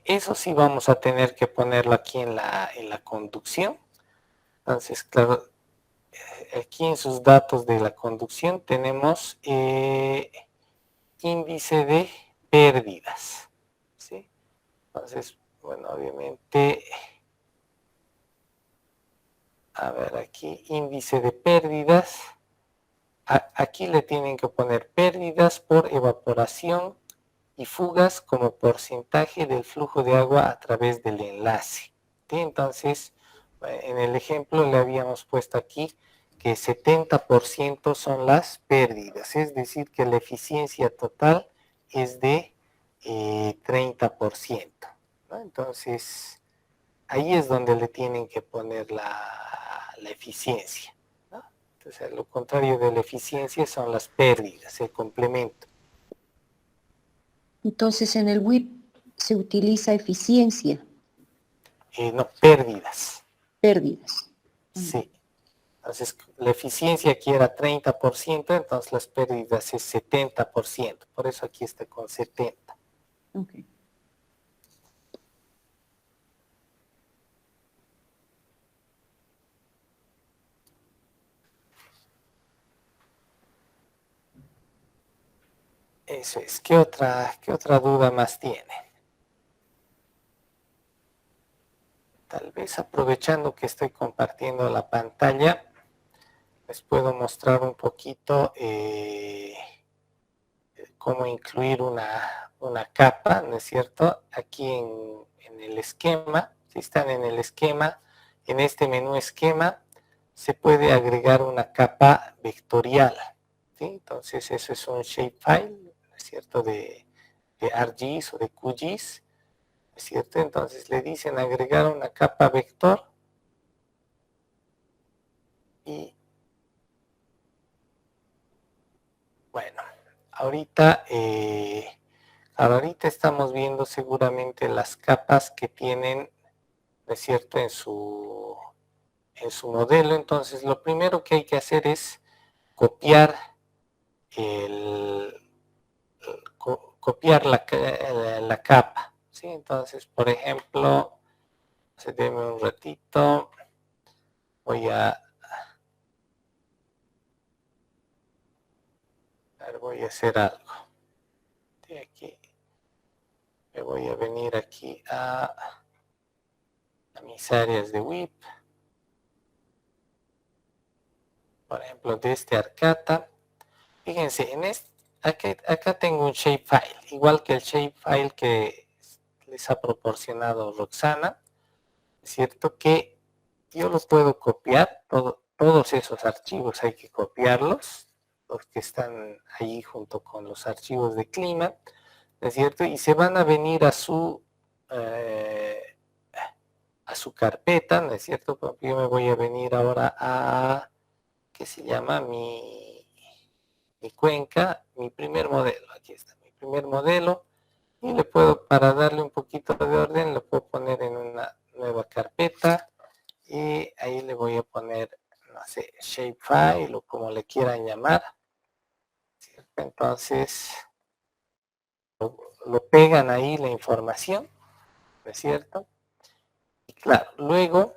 eso sí vamos a tener que ponerlo aquí en la conducción. Entonces, claro, aquí en sus datos de la conducción tenemos índice de pérdidas, ¿sí? Entonces, bueno, obviamente, a ver aquí, índice de pérdidas. Aquí le tienen que poner pérdidas por evaporación y fugas como porcentaje del flujo de agua a través del enlace. ¿Sí? Entonces, en el ejemplo le habíamos puesto aquí que 70% son las pérdidas, es decir, que la eficiencia total es de 30%. ¿no? Entonces, ahí es donde le tienen que poner la eficiencia. ¿no? Entonces, lo contrario de la eficiencia son las pérdidas, el complemento. Entonces, en el WIP se utiliza eficiencia, No, pérdidas. pérdidas. Sí. Entonces, la eficiencia aquí era 30%, entonces las pérdidas es 70%. Por eso aquí está con 70. Okay. Eso es. ¿Qué otra duda más tiene? Tal vez aprovechando que estoy compartiendo la pantalla, les puedo mostrar un poquito cómo incluir una capa, ¿no es cierto? Aquí en el esquema, si están en el esquema, en este menú esquema, se puede agregar una capa vectorial, ¿sí? Entonces eso es un shapefile, ¿no es cierto? De ArcGIS o de QGIS, ¿no es cierto? Entonces le dicen agregar una capa vector y bueno, ahorita estamos viendo seguramente las capas que tienen, ¿no es cierto?, en su modelo. Entonces, lo primero que hay que hacer es copiar la capa, ¿sí? Entonces, por ejemplo, denme un ratito, voy a hacer algo. De aquí, me voy a venir aquí a mis áreas de WIP. Por ejemplo, de este Arcata. Fíjense, acá tengo un shapefile, igual que el shapefile que les ha proporcionado Roxana, es cierto que yo los puedo copiar, todos esos archivos hay que copiarlos, los que están ahí junto con los archivos de clima, ¿no es cierto? Y se van a venir a su carpeta, ¿no es cierto? Porque yo me voy a venir ahora a, ¿qué se llama? Mi cuenca, mi primer modelo, aquí está mi primer modelo, y le puedo, para darle un poquito de orden, le puedo poner en una nueva shapefile o como le quieran llamar, ¿cierto? Entonces lo pegan ahí la información, ¿no es cierto? Y claro, luego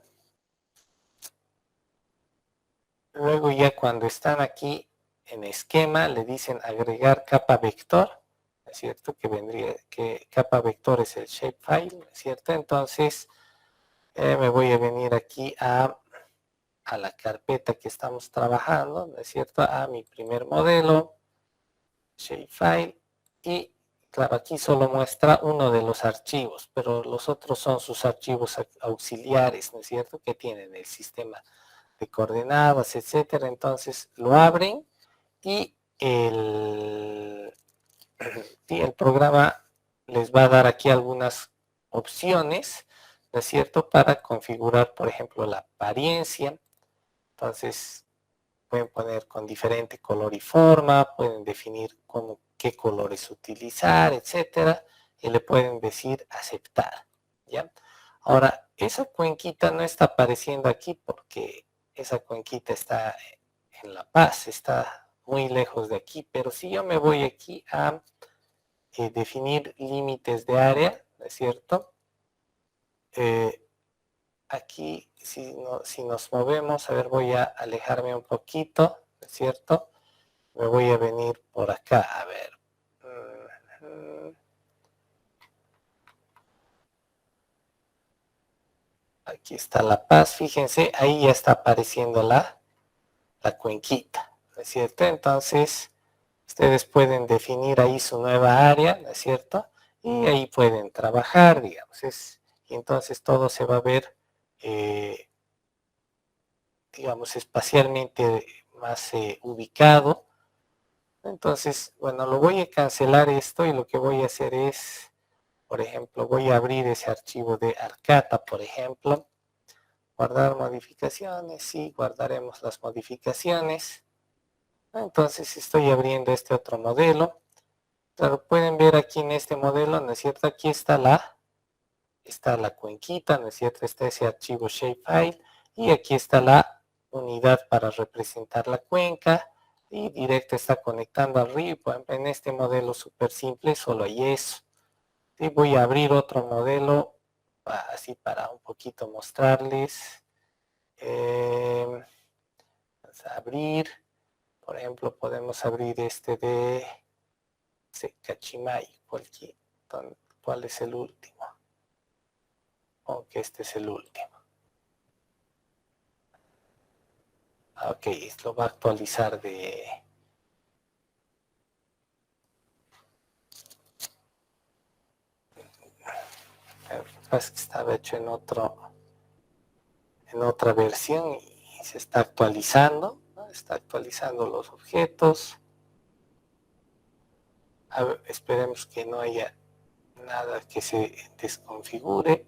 ya cuando están aquí en esquema le dicen agregar capa vector, ¿no es cierto? Que capa vector es el shapefile, ¿no es cierto? Entonces me voy a venir aquí a la carpeta que estamos trabajando, ¿no es cierto? A mi primer modelo, shapefile, y claro, aquí solo muestra uno de los archivos, pero los otros son sus archivos auxiliares, ¿no es cierto? Que tienen el sistema de coordenadas, etcétera. Entonces lo abren y el programa les va a dar aquí algunas opciones, ¿no es cierto? Para configurar, por ejemplo, la apariencia. Entonces pueden poner con diferente color y forma, pueden definir qué colores utilizar, etcétera, y le pueden decir aceptar, ¿ya? Ahora, esa cuenquita no está apareciendo aquí porque esa cuenquita está en La Paz, está muy lejos de aquí, pero si yo me voy aquí a definir límites de área, ¿no es cierto? Aquí, si nos movemos, a ver, voy a alejarme un poquito, ¿no es cierto? Me voy a venir por acá, a ver. Aquí está La Paz, fíjense, ahí ya está apareciendo la cuenquita, ¿no es cierto? Entonces, ustedes pueden definir ahí su nueva área, ¿no es cierto? Y ahí pueden trabajar, digamos, y entonces todo se va a ver, digamos, espacialmente más ubicado. Entonces, bueno, lo voy a cancelar esto y lo que voy a hacer es, por ejemplo, voy a abrir ese archivo de Arcata, por ejemplo, guardar modificaciones, sí, guardaremos las modificaciones. Entonces estoy abriendo este otro modelo. Claro, pueden ver aquí en este modelo, ¿no es cierto? Aquí está la cuenquita, ¿no es cierto? Está ese archivo shapefile y aquí está la unidad para representar la cuenca y directo está conectando al río. En este modelo súper simple solo hay eso. Y voy a abrir otro modelo así para un poquito mostrarles. Vamos a abrir, por ejemplo, podemos abrir este de Cachimayo. ¿Cuál es el último? Aunque este es el último. Ok, lo va a actualizar de... Pues estaba hecho en otra versión y se está actualizando, ¿no? Está actualizando los objetos. A ver, esperemos que no haya nada que se desconfigure,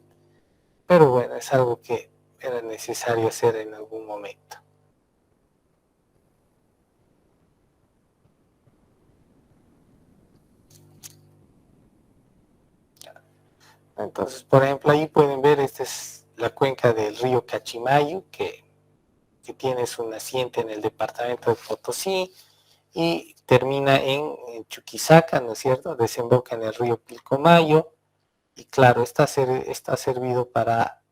pero bueno, es algo que era necesario hacer en algún momento. Entonces, por ejemplo, ahí pueden ver, esta es la cuenca del río Cachimayo, que tiene su naciente en el departamento de Potosí y termina en Chuquisaca, ¿no es cierto? Desemboca en el río Pilcomayo y claro, está servido para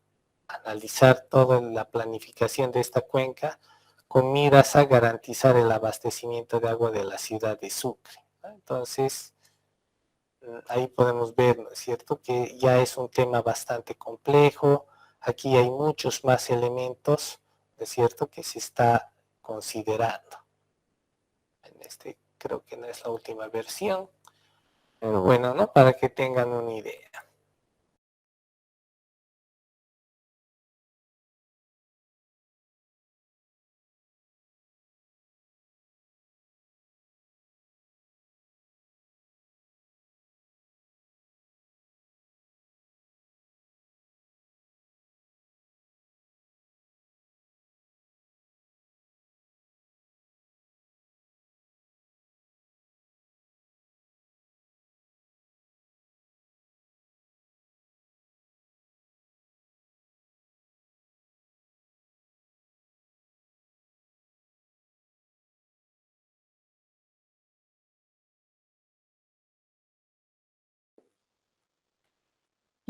analizar toda la planificación de esta cuenca con miras a garantizar el abastecimiento de agua de la ciudad de Sucre, ¿no? Entonces, ahí podemos ver, ¿no es cierto?, que ya es un tema bastante complejo. Aquí hay muchos más elementos, ¿no es cierto?, que se está considerando. En este creo que no es la última versión, pero bueno, ¿no?, para que tengan una idea.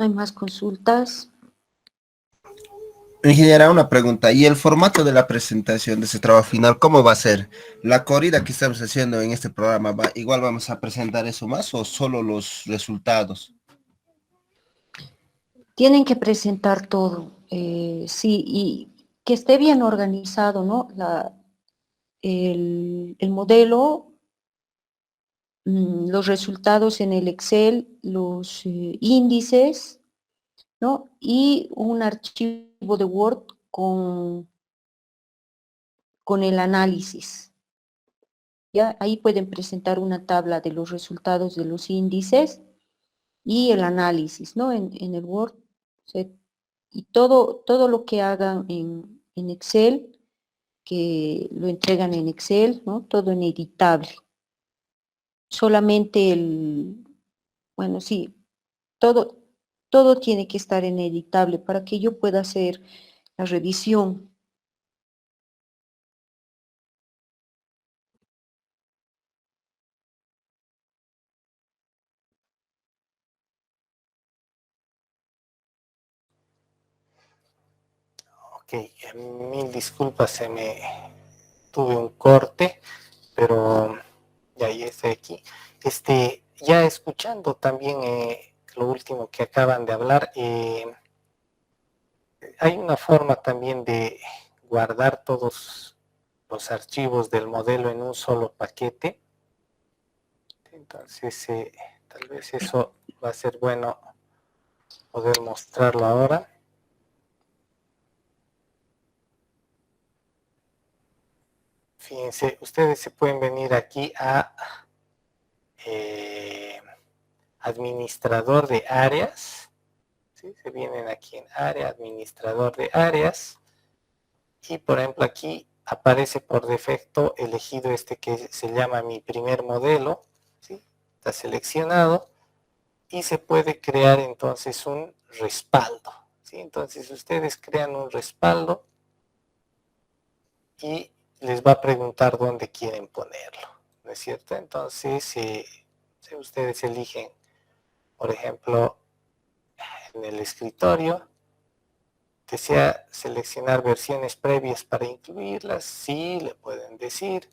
¿No hay más consultas? Ingeniera, una pregunta. ¿Y el formato de la presentación de ese trabajo final, cómo va a ser? ¿La corrida que estamos haciendo en este programa, igual vamos a presentar eso más o solo los resultados? Tienen que presentar todo, sí, y que esté bien organizado, ¿no? El modelo, los resultados en el Excel, los índices, ¿no? Y un archivo de Word con el análisis. ¿Ya? Ahí pueden presentar una tabla de los resultados de los índices y el análisis, ¿no? En el Word. Y todo lo que hagan en Excel, que lo entregan en Excel, ¿no? Todo en editable. Solamente bueno, sí, todo tiene que estar en editable para que yo pueda hacer la revisión. Ok, mil disculpas, tuve un corte, pero ya estoy aquí. Ya escuchando también lo último que acaban de hablar, hay una forma también de guardar todos los archivos del modelo en un solo paquete. Entonces, tal vez eso va a ser bueno poder mostrarlo ahora. Fíjense, ustedes se pueden venir aquí a administrador de áreas. ¿Sí? Se vienen aquí en área, administrador de áreas. Y por ejemplo aquí aparece por defecto elegido que se llama mi primer modelo. ¿Sí? Está seleccionado. Y se puede crear entonces un respaldo. ¿Sí? Entonces ustedes crean un respaldo y les va a preguntar dónde quieren ponerlo, ¿no es cierto? Entonces, si ustedes eligen, por ejemplo, en el escritorio, desea seleccionar versiones previas para incluirlas, sí, le pueden decir,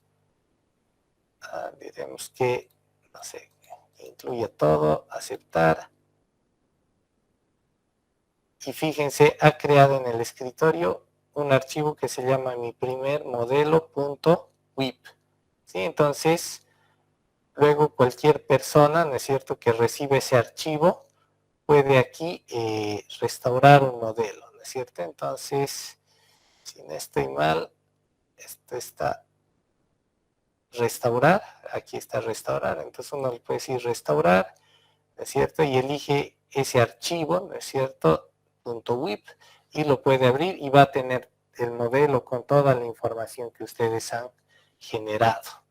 diremos que, no sé, incluya todo, aceptar, y fíjense, ha creado en el escritorio un archivo que se llama mi primer modelo.wip. ¿Sí? Entonces, luego cualquier persona, ¿no es cierto?, que recibe ese archivo, puede aquí restaurar un modelo, ¿no es cierto? Entonces, si no estoy mal, esto está restaurar, aquí está restaurar, entonces uno le puede decir restaurar, ¿no es cierto? Y elige ese archivo, ¿no es cierto?, .wip, y lo puede abrir y va a tener el modelo con toda la información que ustedes han generado.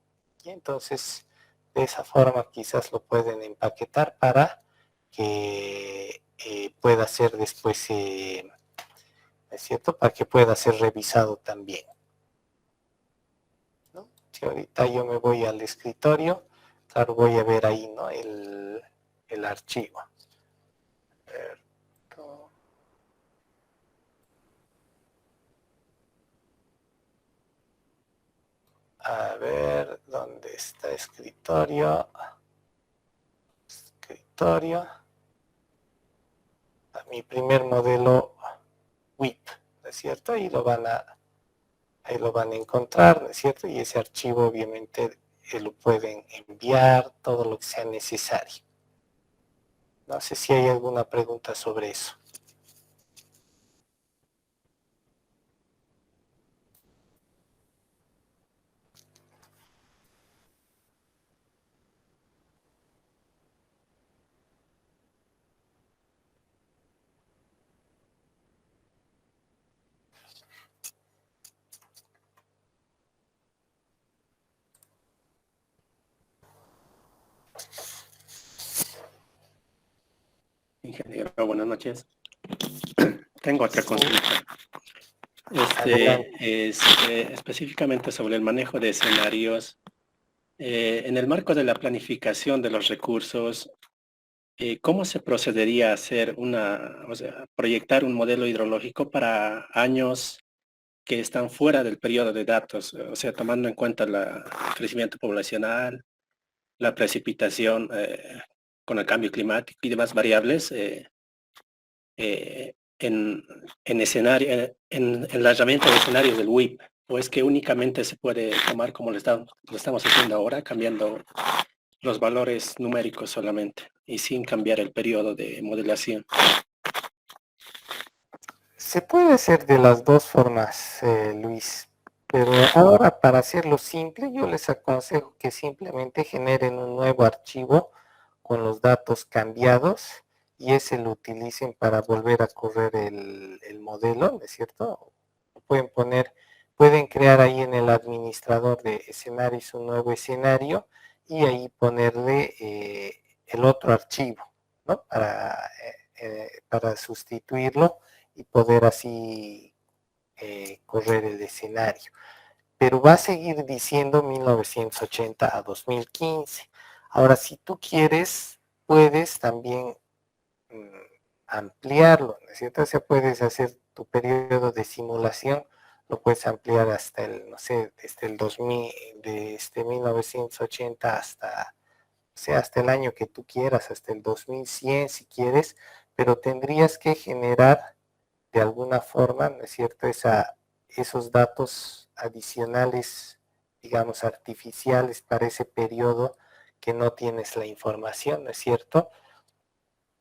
Y entonces, de esa forma quizás lo pueden empaquetar para que pueda ser después, ¿es cierto?, para que pueda ser revisado también, ¿no? Si ahorita yo me voy al escritorio, claro, voy a ver ahí, ¿no?, el archivo. A ver, ¿dónde está escritorio? Escritorio. Mi primer modelo WIP, ¿no es cierto? Ahí lo van a encontrar, ¿no es cierto? Y ese archivo obviamente lo pueden enviar, todo lo que sea necesario. No sé si hay alguna pregunta sobre eso. Ingeniero, buenas noches. Tengo otra consulta. Específicamente sobre el manejo de escenarios. En el marco de la planificación de los recursos, ¿cómo se procedería a hacer proyectar un modelo hidrológico para años que están fuera del periodo de datos? O sea, tomando en cuenta el crecimiento poblacional, la precipitación con el cambio climático y demás variables en escenario, en la herramienta de escenario del WIP, o es que únicamente se puede tomar como lo estamos haciendo ahora, cambiando los valores numéricos solamente y sin cambiar el periodo de modelación. Se puede hacer de las dos formas, Luis, pero ahora para hacerlo simple, yo les aconsejo que simplemente generen un nuevo archivo con los datos cambiados y ese lo utilicen para volver a correr el modelo, ¿no es cierto? Pueden crear ahí en el administrador de escenarios un nuevo escenario y ahí ponerle el otro archivo, ¿no? Para sustituirlo y poder así correr el escenario. Pero va a seguir diciendo 1980 a 2015. Ahora, si tú quieres, puedes también ampliarlo, ¿no es cierto? O sea, puedes hacer tu periodo de simulación, lo puedes ampliar hasta el, no sé, desde el 2000, desde 1980 hasta, o sea, hasta el año que tú quieras, hasta el 2100 si quieres, pero tendrías que generar de alguna forma, ¿no es cierto?, esos datos adicionales, digamos, artificiales para ese periodo que no tienes la información, ¿no es cierto?,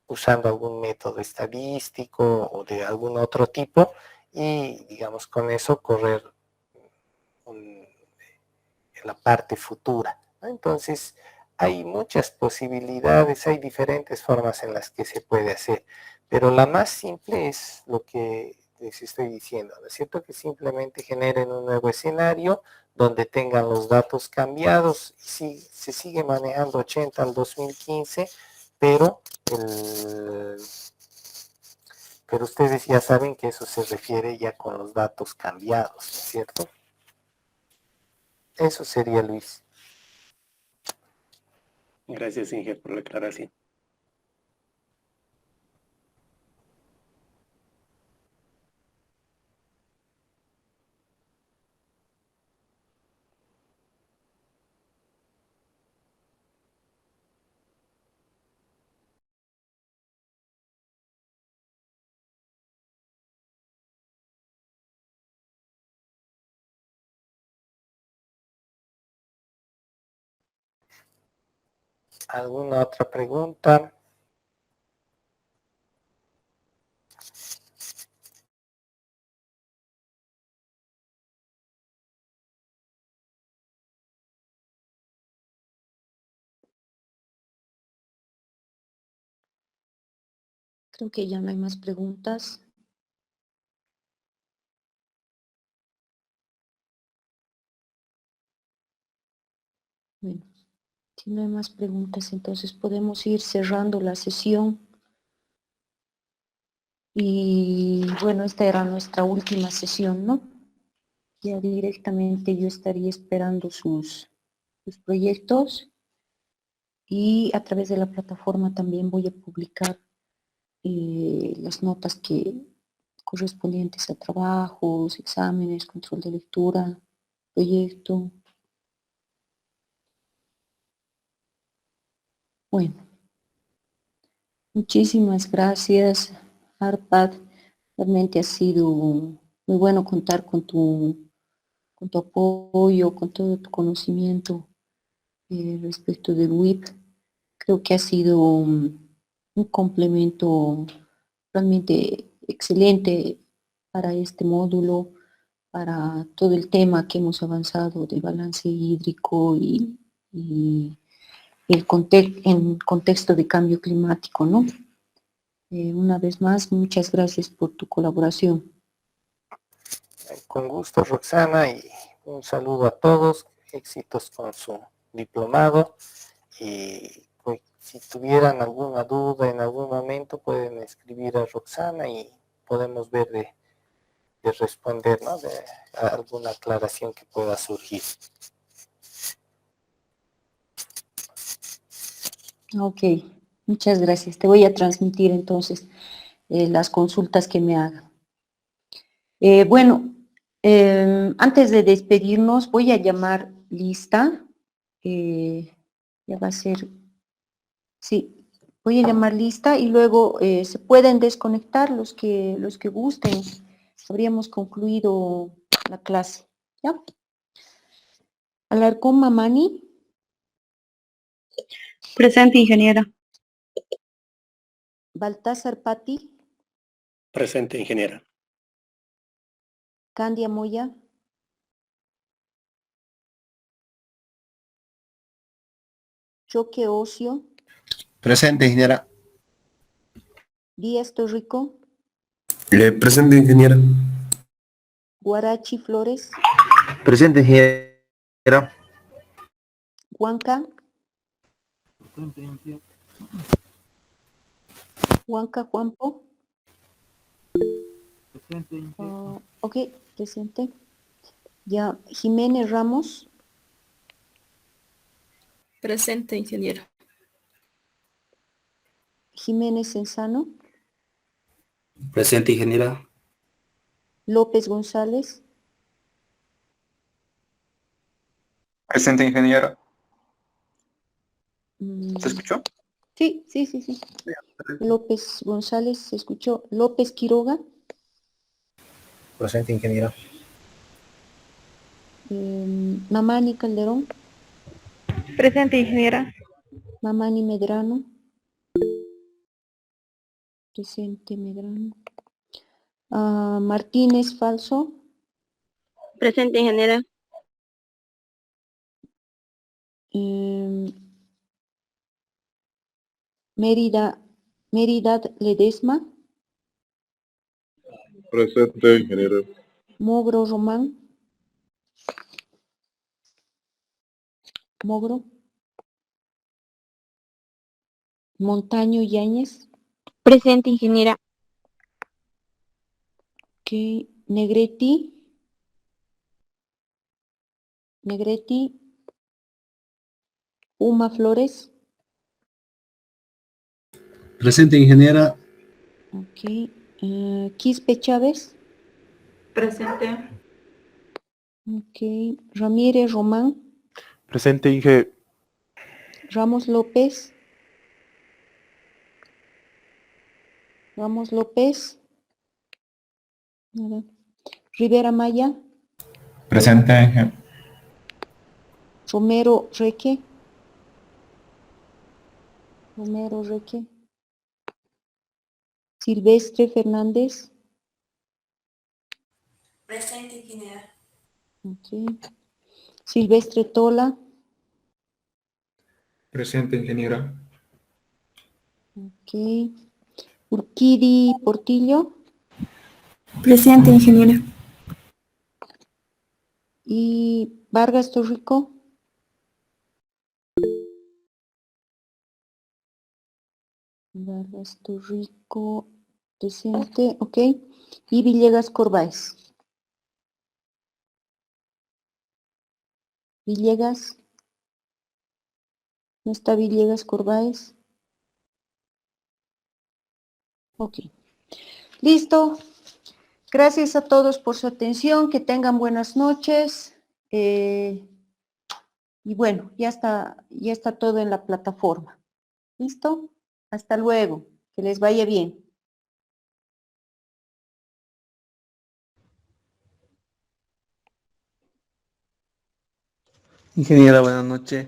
usando algún método estadístico o de algún otro tipo y, digamos, con eso correr en la parte futura, ¿no? Entonces, hay muchas posibilidades, hay diferentes formas en las que se puede hacer, pero la más simple es lo que les estoy diciendo, ¿no es cierto? Que simplemente generen un nuevo escenario donde tengan los datos cambiados y si se sigue manejando 80 al 2015, pero pero ustedes ya saben que eso se refiere ya con los datos cambiados, ¿no es cierto? Eso sería, Luis. Gracias, Inge, por la aclaración. ¿Alguna otra pregunta? Creo que ya no hay más preguntas. Bueno, si no hay más preguntas, entonces podemos ir cerrando la sesión. Y bueno, esta era nuestra última sesión, ¿no? Ya directamente yo estaría esperando sus proyectos y a través de la plataforma también voy a publicar las notas correspondientes a trabajos, exámenes, control de lectura, proyecto. Bueno, muchísimas gracias, Arpad. Realmente ha sido muy bueno contar con tu apoyo, con todo tu conocimiento respecto del WIP. Creo que ha sido un complemento realmente excelente para este módulo, para todo el tema que hemos avanzado de balance hídrico y en contexto de cambio climático, ¿no? Una vez más, muchas gracias por tu colaboración. Con gusto, Roxana, y un saludo a todos, éxitos con su diplomado, y pues, si tuvieran alguna duda en algún momento pueden escribir a Roxana y podemos ver de responder, ¿no?, de alguna aclaración que pueda surgir. Ok, Muchas gracias. Te voy a transmitir entonces las consultas que me hagan. Bueno, antes de despedirnos, voy a llamar lista. Ya va a ser, sí, voy a llamar lista y luego se pueden desconectar los que gusten. Habríamos concluido la clase. ¿Ya? Alarcón Mamani. Presente, ingeniera. Baltasar Patti. Presente, ingeniera. Candia Moya. Choque Ocio. Presente, ingeniera. Díaz Torrico. Presente, ingeniera. Guarachi Flores. Presente, ingeniera. Huanca. Huanca Juanpo. Ok, presente. Ya, Jiménez Ramos. Presente, ingeniero. Jiménez Senzano. Presente, ingeniera. López González. Presente, ingeniero. Mm, ¿Se escuchó? Sí. López González, se escuchó. López Quiroga. Presente, ingeniera. Mamani Calderón. Presente, ingeniera. Mamani Medrano. Presente Medrano. Martínez Falso. Presente, ingeniera. Mérida Ledesma. Presente, ingeniero. Mogro Román. Mogro. Montaño Yáñez. Presente, ingeniera. Ok. Negretti. Uma Flores. Presente, ingeniera. Ok. Quispe Chávez. Presente. Ok. Ramírez Román. Presente, Inge. Ramos López. Nada. Rivera Maya. Presente, Inge. Romero Reque. Silvestre Fernández. Presente, ingeniero. Ok. Silvestre Tola. Presente, ingeniera. Ok. Urquidi Portillo. Presente, ingeniero. Y Vargas Torrico. Presente, ok. Y Villegas Corváez. Villegas. ¿No está Villegas Corváez? Ok. Listo. Gracias a todos por su atención. Que tengan buenas noches. Y bueno, ya está todo en la plataforma. ¿Listo? Hasta luego. Que les vaya bien. Ingeniera, buenas noches.